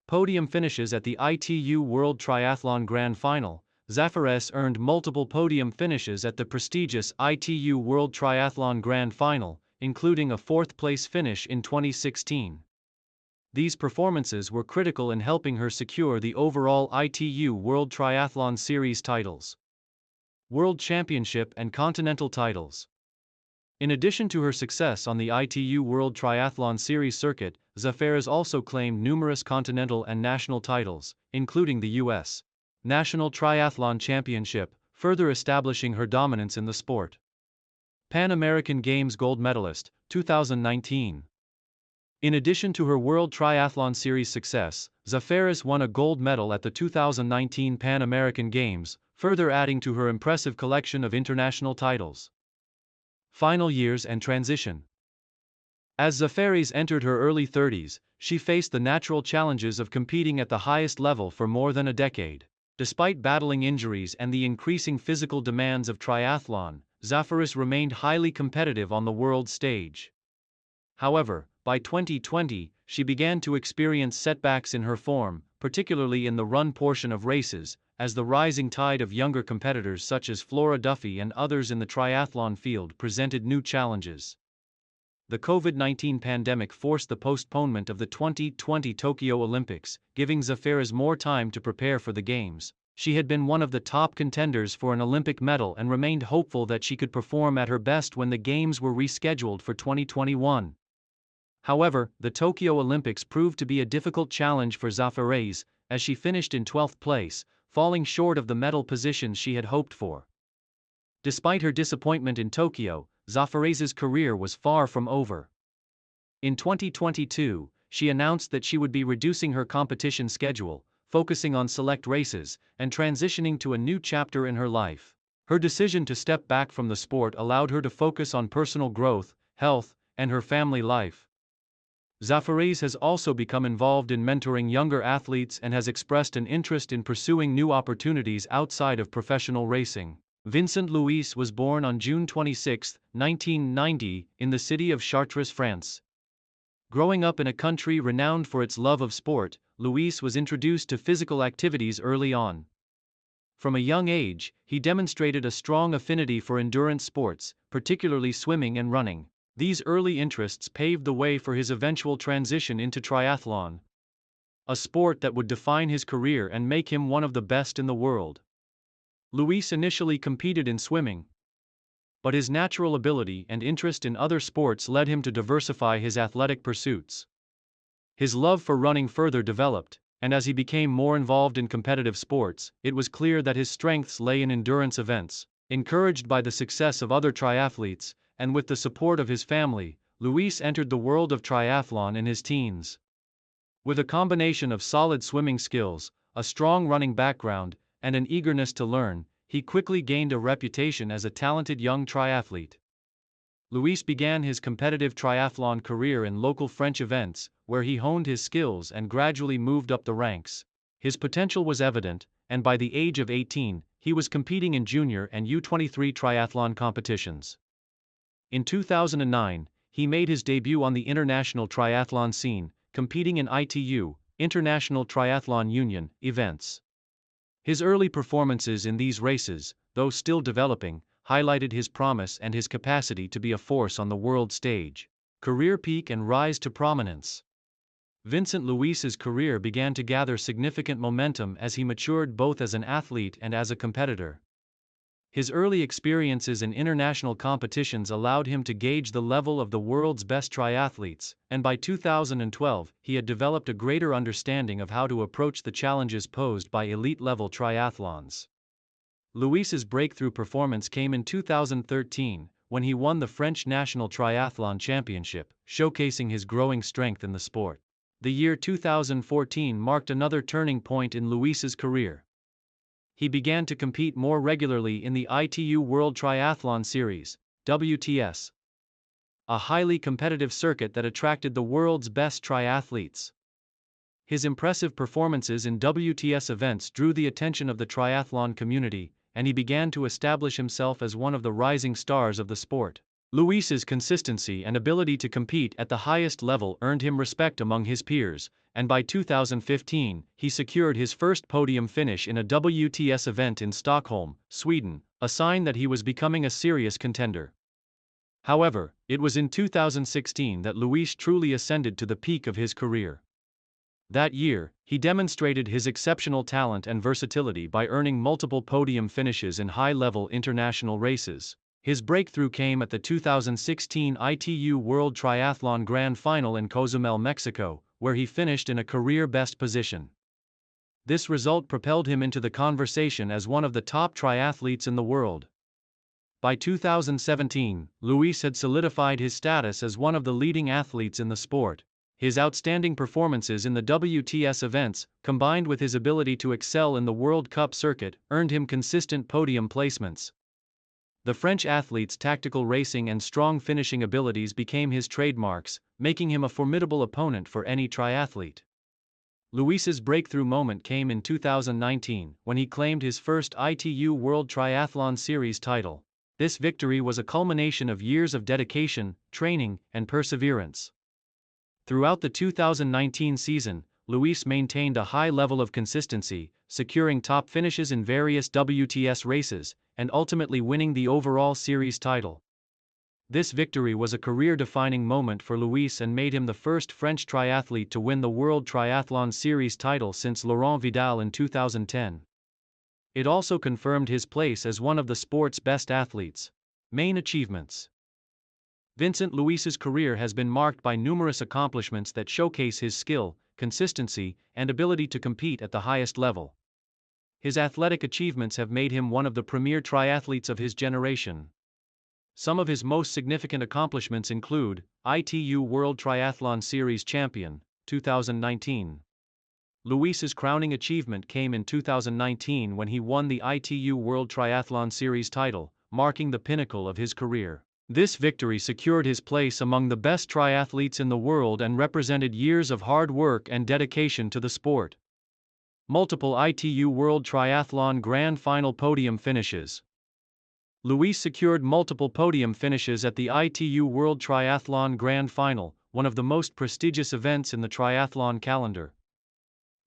Podium finishes at the ITU World Triathlon Grand Final. Zaferes earned multiple podium finishes at the prestigious ITU World Triathlon Grand Final, including a fourth-place finish in 2016. These performances were critical in helping her secure the overall ITU World Triathlon Series titles, World Championship and Continental titles. In addition to her success on the ITU World Triathlon Series circuit, Zaferes also claimed numerous continental and national titles, including the U.S. National Triathlon Championship, further establishing her dominance in the sport. Pan American Games gold medalist, 2019. In addition to her World Triathlon Series success, Zaferes won a gold medal at the 2019 Pan American Games, further adding to her impressive collection of international titles. Final years and transition. As Zaferes entered her early 30s, she faced the natural challenges of competing at the highest level for more than a decade. Despite battling injuries and the increasing physical demands of triathlon, Zaferes remained highly competitive on the world stage. However, by 2020, she began to experience setbacks in her form, particularly in the run portion of races, as the rising tide of younger competitors such as Flora Duffy and others in the triathlon field presented new challenges. The COVID-19 pandemic forced the postponement of the 2020 Tokyo Olympics, giving Zaferes more time to prepare for the Games. She had been one of the top contenders for an Olympic medal and remained hopeful that she could perform at her best when the Games were rescheduled for 2021. However, the Tokyo Olympics proved to be a difficult challenge for Zaferes, as she finished in 12th place, falling short of the medal positions she had hoped for. Despite her disappointment in Tokyo, Zaferes's career was far from over. In 2022, she announced that she would be reducing her competition schedule, focusing on select races, and transitioning to a new chapter in her life. Her decision to step back from the sport allowed her to focus on personal growth, health, and her family life. Zaferes has also become involved in mentoring younger athletes and has expressed an interest in pursuing new opportunities outside of professional racing. Vincent Luis was born on June 26, 1990, in the city of Chartres, France. Growing up in a country renowned for its love of sport, Luis was introduced to physical activities early on. From a young age, he demonstrated a strong affinity for endurance sports, particularly swimming and running. These early interests paved the way for his eventual transition into triathlon, a sport that would define his career and make him one of the best in the world. Luis initially competed in swimming, but his natural ability and interest in other sports led him to diversify his athletic pursuits. His love for running further developed, and as he became more involved in competitive sports, it was clear that his strengths lay in endurance events. Encouraged by the success of other triathletes, and with the support of his family, Luis entered the world of triathlon in his teens. With a combination of solid swimming skills, a strong running background, and an eagerness to learn, he quickly gained a reputation as a talented young triathlete. Luis began his competitive triathlon career in local French events, where he honed his skills and gradually moved up the ranks. His potential was evident, and by the age of 18, he was competing in junior and U23 triathlon competitions. In 2009, he made his debut on the international triathlon scene, competing in ITU, International Triathlon Union, events. His early performances in these races, though still developing, highlighted his promise and his capacity to be a force on the world stage. Career peak and rise to prominence. Vincent Luis's career began to gather significant momentum as he matured both as an athlete and as a competitor. His early experiences in international competitions allowed him to gauge the level of the world's best triathletes, and by 2012, he had developed a greater understanding of how to approach the challenges posed by elite-level triathlons. Luis's breakthrough performance came in 2013, when he won the French National Triathlon Championship, showcasing his growing strength in the sport. The year 2014 marked another turning point in Luis's career. He began to compete more regularly in the ITU World Triathlon Series, WTS, a highly competitive circuit that attracted the world's best triathletes. His impressive performances in WTS events drew the attention of the triathlon community, and he began to establish himself as one of the rising stars of the sport. Luis's consistency and ability to compete at the highest level earned him respect among his peers, and by 2015, he secured his first podium finish in a WTS event in Stockholm, Sweden, a sign that he was becoming a serious contender. However, it was in 2016 that Luis truly ascended to the peak of his career. That year, he demonstrated his exceptional talent and versatility by earning multiple podium finishes in high-level international races. His breakthrough came at the 2016 ITU World Triathlon Grand Final in Cozumel, Mexico, where he finished in a career-best position. This result propelled him into the conversation as one of the top triathletes in the world. By 2017, Luis had solidified his status as one of the leading athletes in the sport. His outstanding performances in the WTS events, combined with his ability to excel in the World Cup circuit, earned him consistent podium placements. The French athlete's tactical racing and strong finishing abilities became his trademarks, making him a formidable opponent for any triathlete. Luis's breakthrough moment came in 2019, when he claimed his first ITU World Triathlon Series title. This victory was a culmination of years of dedication, training, and perseverance. Throughout the 2019 season, Luis maintained a high level of consistency, securing top finishes in various WTS races, and ultimately winning the overall series title. This victory was a career-defining moment for Luis and made him the first French triathlete to win the World Triathlon Series title since Laurent Vidal in 2010. It also confirmed his place as one of the sport's best athletes. Main achievements. Vincent Luis's career has been marked by numerous accomplishments that showcase his skill, consistency, and ability to compete at the highest level. His athletic achievements have made him one of the premier triathletes of his generation. Some of his most significant accomplishments include ITU World Triathlon Series Champion, 2019. Luis's crowning achievement came in 2019 when he won the ITU World Triathlon Series title, marking the pinnacle of his career. This victory secured his place among the best triathletes in the world and represented years of hard work and dedication to the sport. Multiple ITU World Triathlon Grand Final podium finishes. Luis secured multiple podium finishes at the ITU World Triathlon Grand Final, one of the most prestigious events in the triathlon calendar.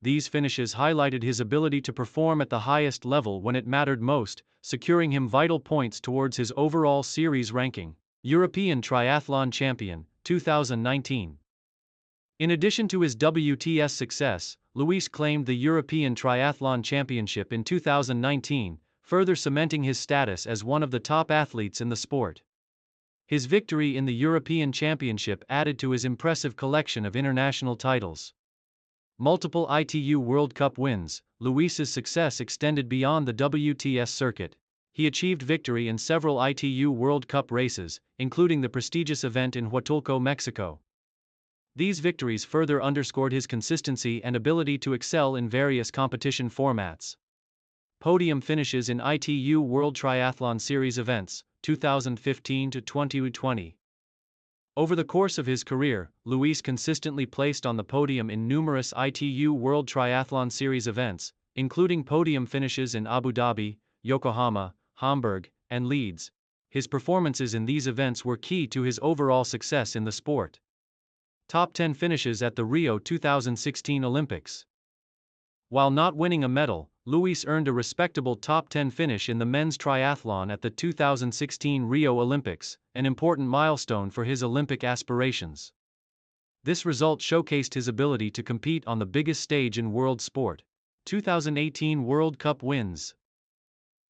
These finishes highlighted his ability to perform at the highest level when it mattered most, securing him vital points towards his overall series ranking. European Triathlon Champion, 2019. In addition to his WTS success, Luis claimed the European Triathlon Championship in 2019, further cementing his status as one of the top athletes in the sport. His victory in the European Championship added to his impressive collection of international titles. Multiple ITU World Cup wins. Luis's success extended beyond the WTS circuit. He achieved victory in several ITU World Cup races, including the prestigious event in Huatulco, Mexico. These victories further underscored his consistency and ability to excel in various competition formats. Podium finishes in ITU World Triathlon Series events, 2015 to 2020. Over the course of his career, Luis consistently placed on the podium in numerous ITU World Triathlon Series events, including podium finishes in Abu Dhabi, Yokohama, Hamburg, and Leeds. His performances in these events were key to his overall success in the sport. Top 10 finishes at the Rio 2016 Olympics. While not winning a medal, Luis earned a respectable top 10 finish in the men's triathlon at the 2016 Rio Olympics, an important milestone for his Olympic aspirations. This result showcased his ability to compete on the biggest stage in world sport. 2018 World Cup wins.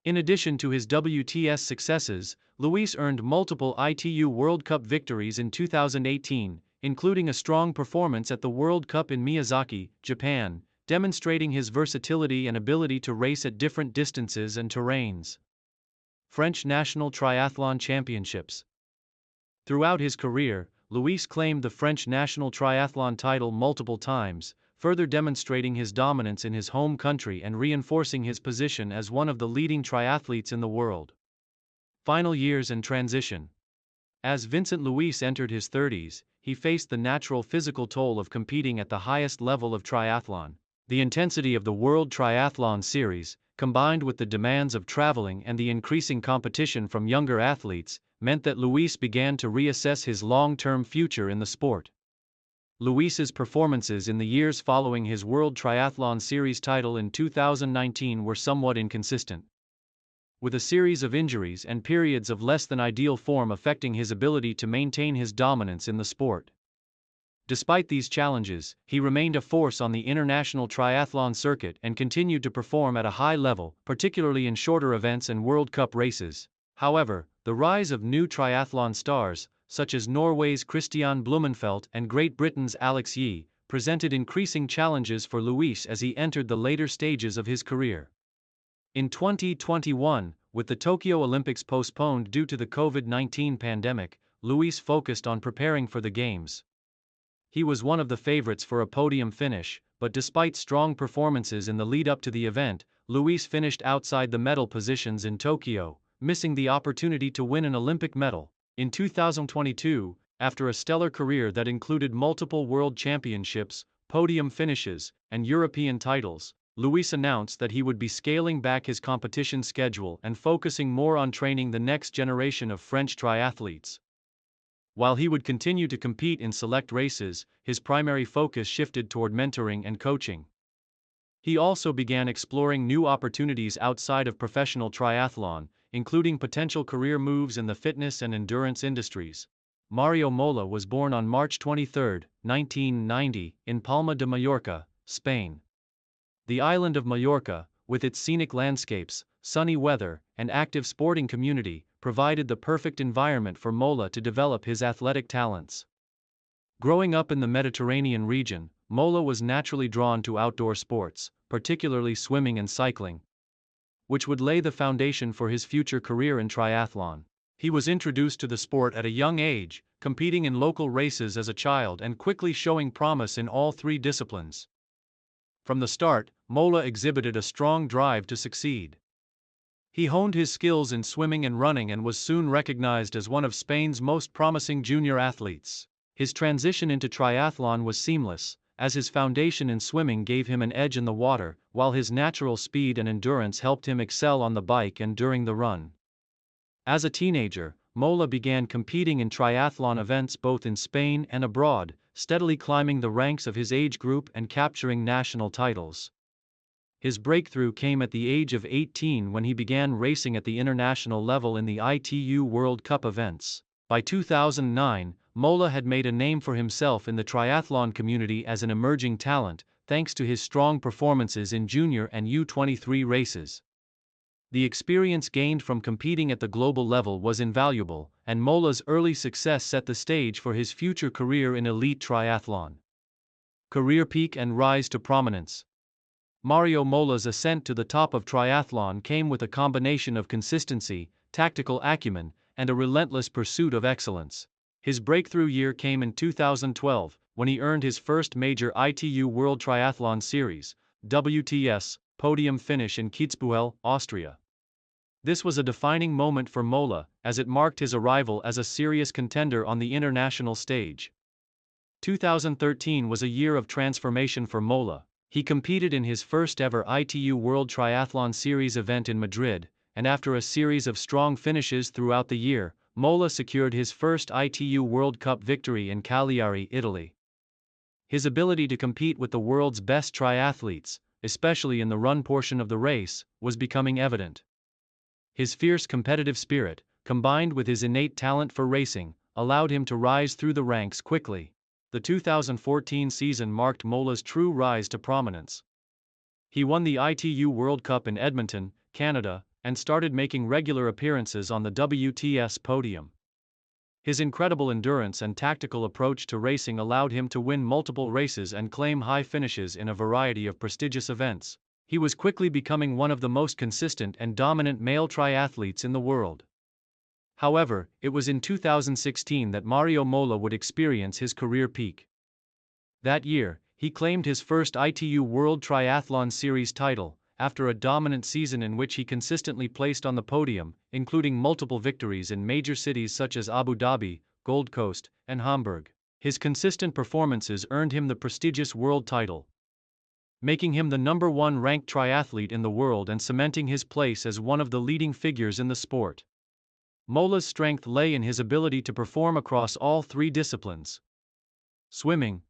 In addition to his WTS successes, Luis earned multiple ITU World Cup victories in 2018, including a strong performance at the World Cup in Miyazaki, Japan, demonstrating his versatility and ability to race at different distances and terrains. French National Triathlon Championships. Throughout his career, Luis claimed the French national triathlon title multiple times, further demonstrating his dominance in his home country and reinforcing his position as one of the leading triathletes in the world. Final years and transition. As Vincent Luis entered his 30s, he faced the natural physical toll of competing at the highest level of triathlon. The intensity of the World Triathlon Series, combined with the demands of traveling and the increasing competition from younger athletes, meant that Luis began to reassess his long-term future in the sport. Luis's performances in the years following his World Triathlon Series title in 2019 were somewhat inconsistent, with a series of injuries and periods of less than ideal form affecting his ability to maintain his dominance in the sport. Despite these challenges, he remained a force on the international triathlon circuit and continued to perform at a high level, particularly in shorter events and World Cup races. However, the rise of new triathlon stars, such as Norway's Christian Blumenfelt and Great Britain's Alex Yee, presented increasing challenges for Luis as he entered the later stages of his career. In 2021, with the Tokyo Olympics postponed due to the COVID-19 pandemic, Luis focused on preparing for the Games. He was one of the favorites for a podium finish, but despite strong performances in the lead-up to the event, Luis finished outside the medal positions in Tokyo, missing the opportunity to win an Olympic medal. In 2022, after a stellar career that included multiple world championships, podium finishes, and European titles, Luis announced that he would be scaling back his competition schedule and focusing more on training the next generation of French triathletes. While he would continue to compete in select races, his primary focus shifted toward mentoring and coaching. He also began exploring new opportunities outside of professional triathlon, including potential career moves in the fitness and endurance industries. Mario Mola was born on March 23, 1990, in Palma de Mallorca, Spain. The island of Mallorca, with its scenic landscapes, sunny weather, and active sporting community, provided the perfect environment for Mola to develop his athletic talents. Growing up in the Mediterranean region, Mola was naturally drawn to outdoor sports, particularly swimming and cycling, which would lay the foundation for his future career in triathlon. He was introduced to the sport at a young age, competing in local races as a child and quickly showing promise in all three disciplines. From the start, Mola exhibited a strong drive to succeed. He honed his skills in swimming and running and was soon recognized as one of Spain's most promising junior athletes. His transition into triathlon was seamless, as his foundation in swimming gave him an edge in the water, while his natural speed and endurance helped him excel on the bike and during the run. As a teenager, Mola began competing in triathlon events both in Spain and abroad, steadily climbing the ranks of his age group and capturing national titles. His breakthrough came at the age of 18 when he began racing at the international level in the ITU World Cup events. By 2009, Mola had made a name for himself in the triathlon community as an emerging talent, thanks to his strong performances in junior and U23 races. The experience gained from competing at the global level was invaluable, and Mola's early success set the stage for his future career in elite triathlon. Career peak and rise to prominence. Mario Mola's ascent to the top of triathlon came with a combination of consistency, tactical acumen, and a relentless pursuit of excellence. His breakthrough year came in 2012, when he earned his first major ITU World Triathlon Series, WTS, podium finish in Kitzbühel, Austria. This was a defining moment for Mola, as it marked his arrival as a serious contender on the international stage. 2013 was a year of transformation for Mola. He competed in his first ever ITU World Triathlon Series event in Madrid, and after a series of strong finishes throughout the year, Mola secured his first ITU World Cup victory in Cagliari, Italy. His ability to compete with the world's best triathletes, especially in the run portion of the race, was becoming evident. His fierce competitive spirit, combined with his innate talent for racing, allowed him to rise through the ranks quickly. The 2014 season marked Mola's true rise to prominence. He won the ITU World Cup in Edmonton, Canada, and started making regular appearances on the WTS podium. His incredible endurance and tactical approach to racing allowed him to win multiple races and claim high finishes in a variety of prestigious events. He was quickly becoming one of the most consistent and dominant male triathletes in the world. However, it was in 2016 that Mario Mola would experience his career peak. That year, he claimed his first ITU World Triathlon Series title, after a dominant season in which he consistently placed on the podium, including multiple victories in major cities such as Abu Dhabi, Gold Coast, and Hamburg. His consistent performances earned him the prestigious world title. making him the #1 ranked triathlete in the world and cementing his place as one of the leading figures in the sport. Mola's strength lay in his ability to perform across all three disciplines: swimming,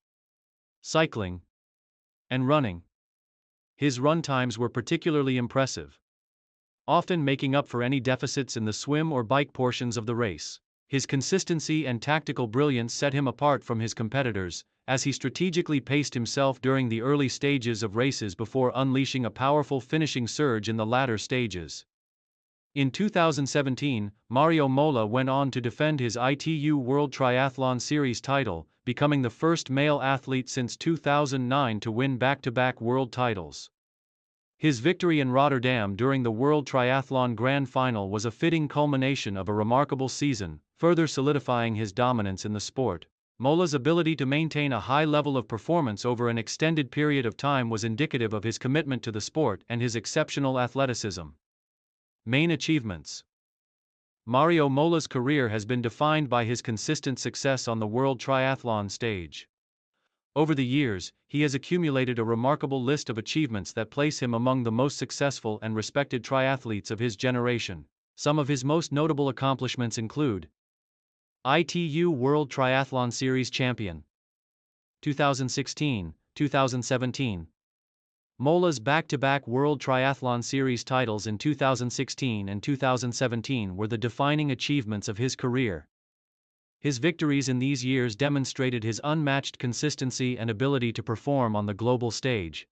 cycling, and running. His run times were particularly impressive, often making up for any deficits in the swim or bike portions of the race. His consistency and tactical brilliance set him apart from his competitors, as he strategically paced himself during the early stages of races before unleashing a powerful finishing surge in the latter stages. In 2017, Mario Mola went on to defend his ITU World Triathlon Series title, becoming the first male athlete since 2009 to win back-to-back world titles. His victory in Rotterdam during the World Triathlon Grand Final was a fitting culmination of a remarkable season, further solidifying his dominance in the sport. Mola's ability to maintain a high level of performance over an extended period of time was indicative of his commitment to the sport and his exceptional athleticism. Main achievements: Mario Mola's career has been defined by his consistent success on the World Triathlon stage. Over the years, he has accumulated a remarkable list of achievements that place him among the most successful and respected triathletes of his generation. Some of his most notable accomplishments include: ITU World Triathlon Series Champion 2016, 2017. Mola's back-to-back World Triathlon Series titles in 2016 and 2017 were the defining achievements of his career. His victories in these years demonstrated his unmatched consistency and ability to perform on the global stage.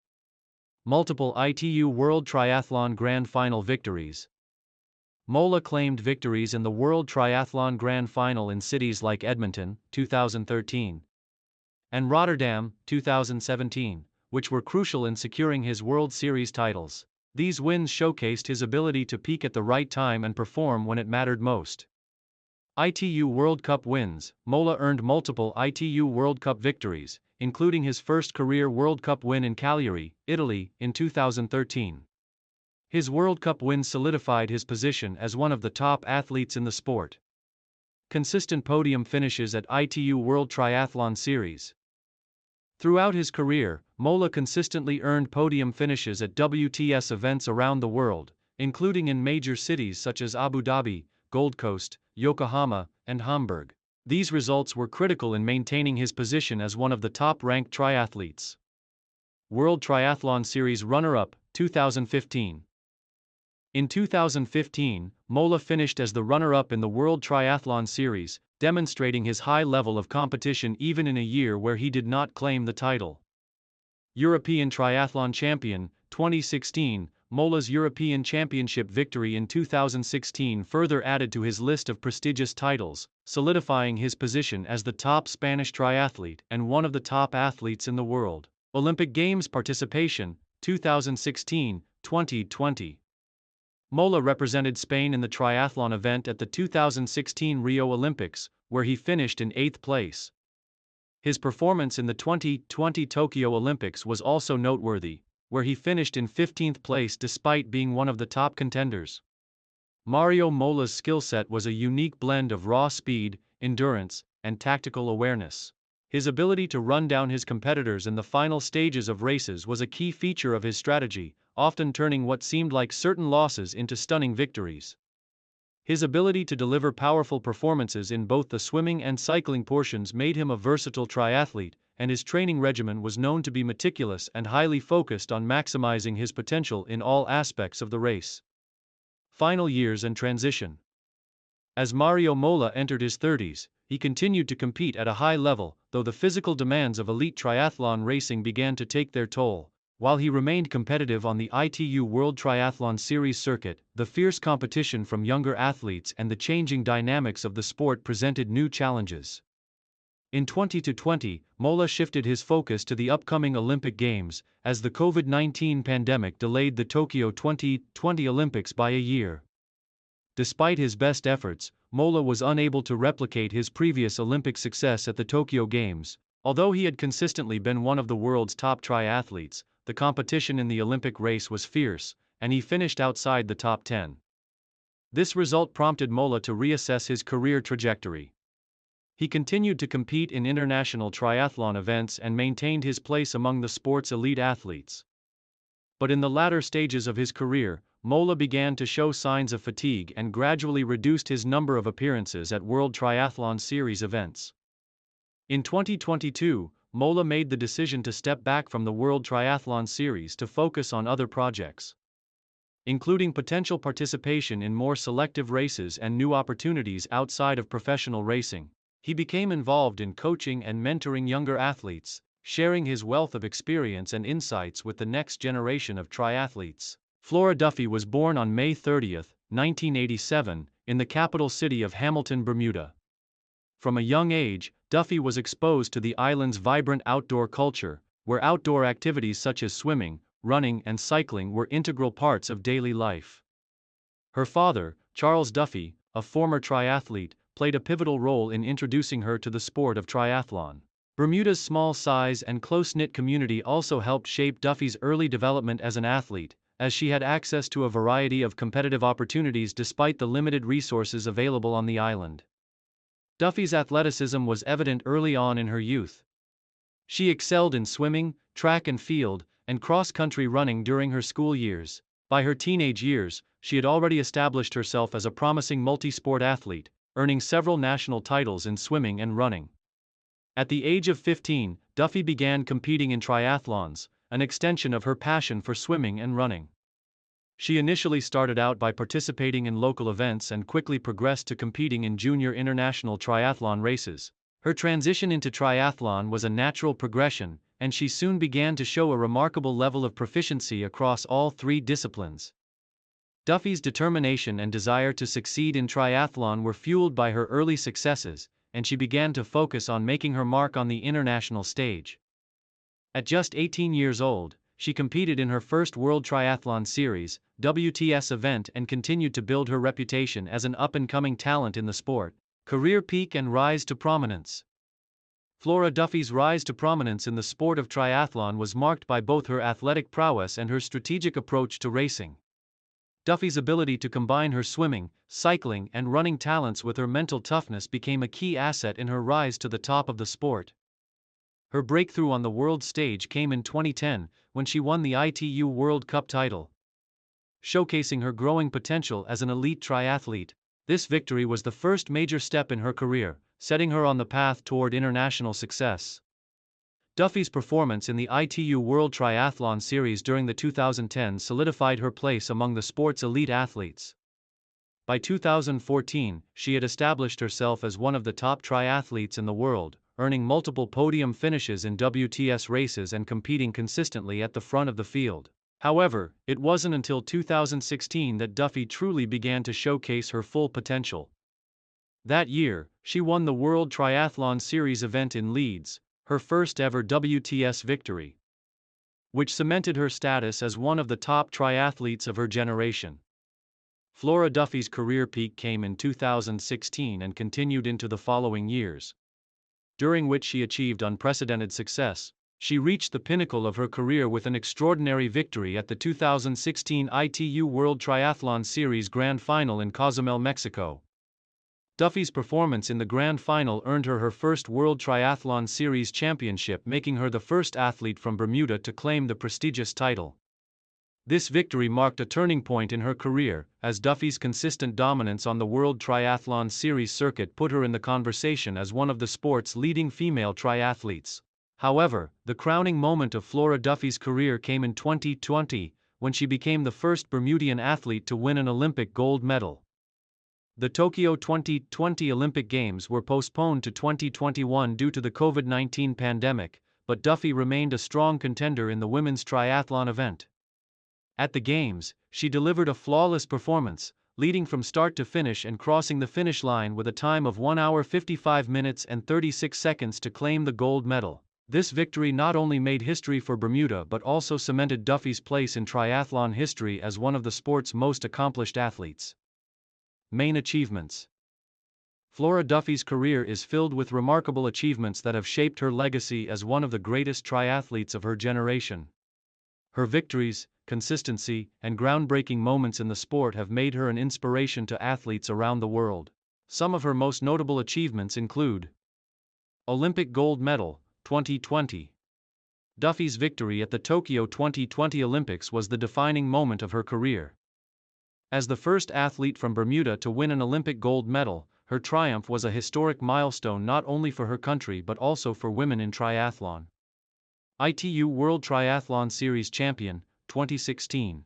Multiple ITU World Triathlon Grand Final victories. Mola claimed victories in the World Triathlon Grand Final in cities like Edmonton, 2013, and Rotterdam, 2017, which were crucial in securing his World Series titles. These wins showcased his ability to peak at the right time and perform when it mattered most. ITU World Cup wins: Mola earned multiple ITU World Cup victories, including his first career World Cup win in Cagliari, Italy, in 2013. His World Cup win solidified his position as one of the top athletes in the sport. Consistent podium finishes at ITU World Triathlon Series. Throughout his career, Mola consistently earned podium finishes at WTS events around the world, including in major cities such as Abu Dhabi, Gold Coast, Yokohama, and Hamburg. These results were critical in maintaining his position as one of the top-ranked triathletes. World Triathlon Series runner-up, 2015. In 2015, Mola finished as the runner-up in the World Triathlon Series, demonstrating his high level of competition even in a year where he did not claim the title. European Triathlon Champion, 2016. Mola's European Championship victory in 2016 further added to his list of prestigious titles, solidifying his position as the top Spanish triathlete and one of the top athletes in the world. Olympic Games participation, 2016, 2020. Mola represented Spain in the triathlon event at the 2016 Rio Olympics, where he finished in 8th place. His performance in the 2020 Tokyo Olympics was also noteworthy, where he finished in 15th place despite being one of the top contenders. Mario Mola's skill set was a unique blend of raw speed, endurance, and tactical awareness. His ability to run down his competitors in the final stages of races was a key feature of his strategy, often turning what seemed like certain losses into stunning victories. His ability to deliver powerful performances in both the swimming and cycling portions made him a versatile triathlete, and his training regimen was known to be meticulous and highly focused on maximizing his potential in all aspects of the race. Final years and transition. As Mario Mola entered his 30s, he continued to compete at a high level, though the physical demands of elite triathlon racing began to take their toll. While he remained competitive on the ITU World Triathlon Series circuit, the fierce competition from younger athletes and the changing dynamics of the sport presented new challenges. In 2020, Mola shifted his focus to the upcoming Olympic Games, as the COVID-19 pandemic delayed the Tokyo 2020 Olympics by a year. Despite his best efforts, Mola was unable to replicate his previous Olympic success at the Tokyo Games. Although he had consistently been one of the world's top triathletes, the competition in the Olympic race was fierce, and he finished outside the top 10. This result prompted Mola to reassess his career trajectory. He continued to compete in international triathlon events and maintained his place among the sport's elite athletes. But in the latter stages of his career, Molla began to show signs of fatigue and gradually reduced his number of appearances at World Triathlon Series events. In 2022, Molla made the decision to step back from the World Triathlon Series to focus on other projects, including potential participation in more selective races and new opportunities outside of professional racing. He became involved in coaching and mentoring younger athletes, sharing his wealth of experience and insights with the next generation of triathletes. Flora Duffy was born on May 30, 1987, in the capital city of Hamilton, Bermuda. From a young age, Duffy was exposed to the island's vibrant outdoor culture, where outdoor activities such as swimming, running, and cycling were integral parts of daily life. Her father, Charles Duffy, a former triathlete, played a pivotal role in introducing her to the sport of triathlon. Bermuda's small size and close-knit community also helped shape Duffy's early development as an athlete, as she had access to a variety of competitive opportunities despite the limited resources available on the island. Duffy's athleticism was evident early on in her youth. She excelled in swimming, track and field, and cross-country running during her school years. By her teenage years, she had already established herself as a promising multi-sport athlete, earning several national titles in swimming and running. At the age of 15, Duffy began competing in triathlons, an extension of her passion for swimming and running. She initially started out by participating in local events and quickly progressed to competing in junior international triathlon races. Her transition into triathlon was a natural progression, and she soon began to show a remarkable level of proficiency across all three disciplines. Duffy's determination and desire to succeed in triathlon were fueled by her early successes, and she began to focus on making her mark on the international stage. At just 18 years old, she competed in her first World Triathlon Series (WTS) event and continued to build her reputation as an up-and-coming talent in the sport. Career peak and rise to prominence. Flora Duffy's rise to prominence in the sport of triathlon was marked by both her athletic prowess and her strategic approach to racing. Duffy's ability to combine her swimming, cycling, and running talents with her mental toughness became a key asset in her rise to the top of the sport. Her breakthrough on the world stage came in 2010, when she won the ITU World Cup title, showcasing her growing potential as an elite triathlete. This victory was the first major step in her career, setting her on the path toward international success. Duffy's performance in the ITU World Triathlon Series during the 2010s solidified her place among the sport's elite athletes. By 2014, she had established herself as one of the top triathletes in the world, earning multiple podium finishes in WTS races and competing consistently at the front of the field. However, it wasn't until 2016 that Duffy truly began to showcase her full potential. That year, she won the World Triathlon Series event in Leeds, her first ever WTS victory, which cemented her status as one of the top triathletes of her generation. Flora Duffy's career peak came in 2016 and continued into the following years, during which she achieved unprecedented success. She reached the pinnacle of her career with an extraordinary victory at the 2016 ITU World Triathlon Series Grand Final in Cozumel, Mexico. Duffy's performance in the Grand Final earned her her first World Triathlon Series championship, making her the first athlete from Bermuda to claim the prestigious title. This victory marked a turning point in her career, as Duffy's consistent dominance on the World Triathlon Series circuit put her in the conversation as one of the sport's leading female triathletes. However, the crowning moment of Flora Duffy's career came in 2020, when she became the first Bermudian athlete to win an Olympic gold medal. The Tokyo 2020 Olympic Games were postponed to 2021 due to the COVID-19 pandemic, but Duffy remained a strong contender in the women's triathlon event. At the Games, she delivered a flawless performance, leading from start to finish and crossing the finish line with a time of 1 hour 55 minutes and 36 seconds to claim the gold medal. This victory not only made history for Bermuda but also cemented Duffy's place in triathlon history as one of the sport's most accomplished athletes. Main achievements. Flora Duffy's career is filled with remarkable achievements that have shaped her legacy as one of the greatest triathletes of her generation. Her victories, consistency, and groundbreaking moments in the sport have made her an inspiration to athletes around the world. Some of her most notable achievements include Olympic gold medal, 2020. Duffy's victory at the Tokyo 2020 Olympics was the defining moment of her career. As the first athlete from Bermuda to win an Olympic gold medal, her triumph was a historic milestone not only for her country but also for women in triathlon. ITU World Triathlon Series Champion, 2016.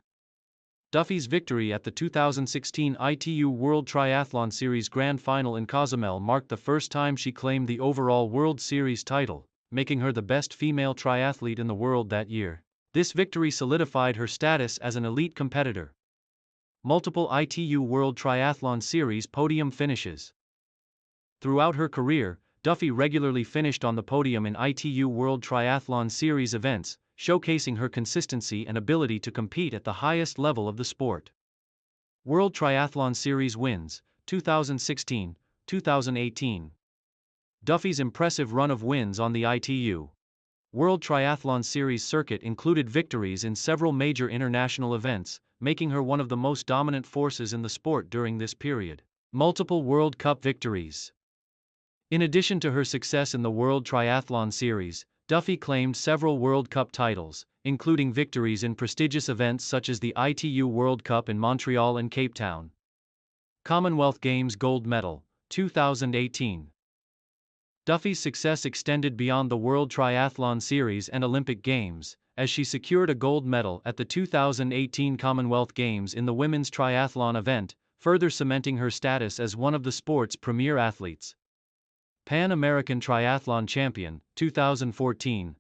Duffy's victory at the 2016 ITU World Triathlon Series Grand Final in Cozumel marked the first time she claimed the overall World Series title, making her the best female triathlete in the world that year. This victory solidified her status as an elite competitor. Multiple ITU World Triathlon Series podium finishes. Throughout her career, Duffy regularly finished on the podium in ITU World Triathlon Series events, showcasing her consistency and ability to compete at the highest level of the sport. World Triathlon Series wins, 2016, 2018. Duffy's impressive run of wins on the ITU World Triathlon Series circuit included victories in several major international events, making her one of the most dominant forces in the sport during this period. Multiple World Cup victories. In addition to her success in the World Triathlon Series, Duffy claimed several World Cup titles, including victories in prestigious events such as the ITU World Cup in Montreal and Cape Town. Commonwealth Games gold medal, 2018. Duffy's success extended beyond the World Triathlon Series and Olympic Games, as she secured a gold medal at the 2018 Commonwealth Games in the women's triathlon event, further cementing her status as one of the sport's premier athletes. Pan American Triathlon Champion, 2014.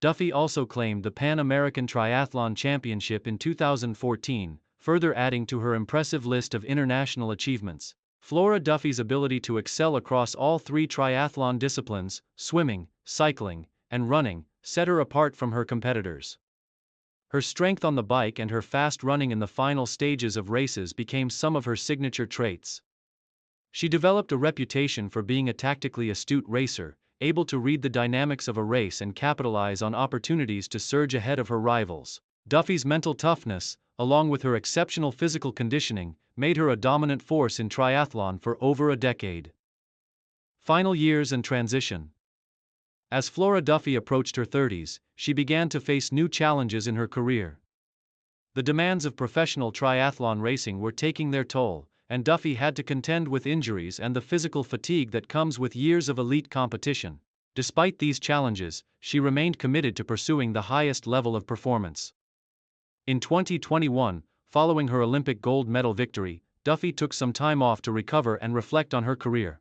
Duffy also claimed the Pan American Triathlon Championship in 2014, further adding to her impressive list of international achievements. Flora Duffy's ability to excel across all three triathlon disciplines, swimming, cycling, and running, set her apart from her competitors. Her strength on the bike and her fast running in the final stages of races became some of her signature traits. She developed a reputation for being a tactically astute racer, able to read the dynamics of a race and capitalize on opportunities to surge ahead of her rivals. Duffy's mental toughness, along with her exceptional physical conditioning, made her a dominant force in triathlon for over a decade. Final years and transition. As Flora Duffy approached her 30s, she began to face new challenges in her career. The demands of professional triathlon racing were taking their toll, and Duffy had to contend with injuries and the physical fatigue that comes with years of elite competition. Despite these challenges, she remained committed to pursuing the highest level of performance. In 2021, following her Olympic gold medal victory, Duffy took some time off to recover and reflect on her career.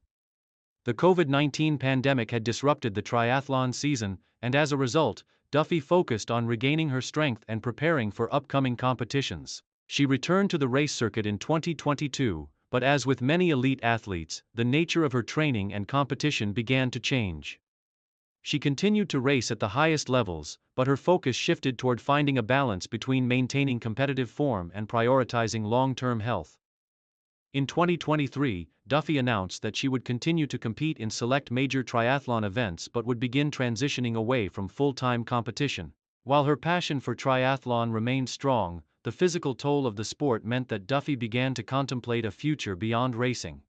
The COVID-19 pandemic had disrupted the triathlon season, and as a result, Duffy focused on regaining her strength and preparing for upcoming competitions. She returned to the race circuit in 2022, but as with many elite athletes, the nature of her training and competition began to change. She continued to race at the highest levels, but her focus shifted toward finding a balance between maintaining competitive form and prioritizing long-term health. In 2023, Duffy announced that she would continue to compete in select major triathlon events but would begin transitioning away from full-time competition. While her passion for triathlon remained strong, the physical toll of the sport meant that Duffy began to contemplate a future beyond racing.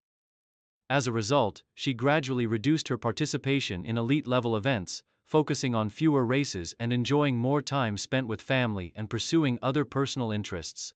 As a result, she gradually reduced her participation in elite-level events, focusing on fewer races and enjoying more time spent with family and pursuing other personal interests.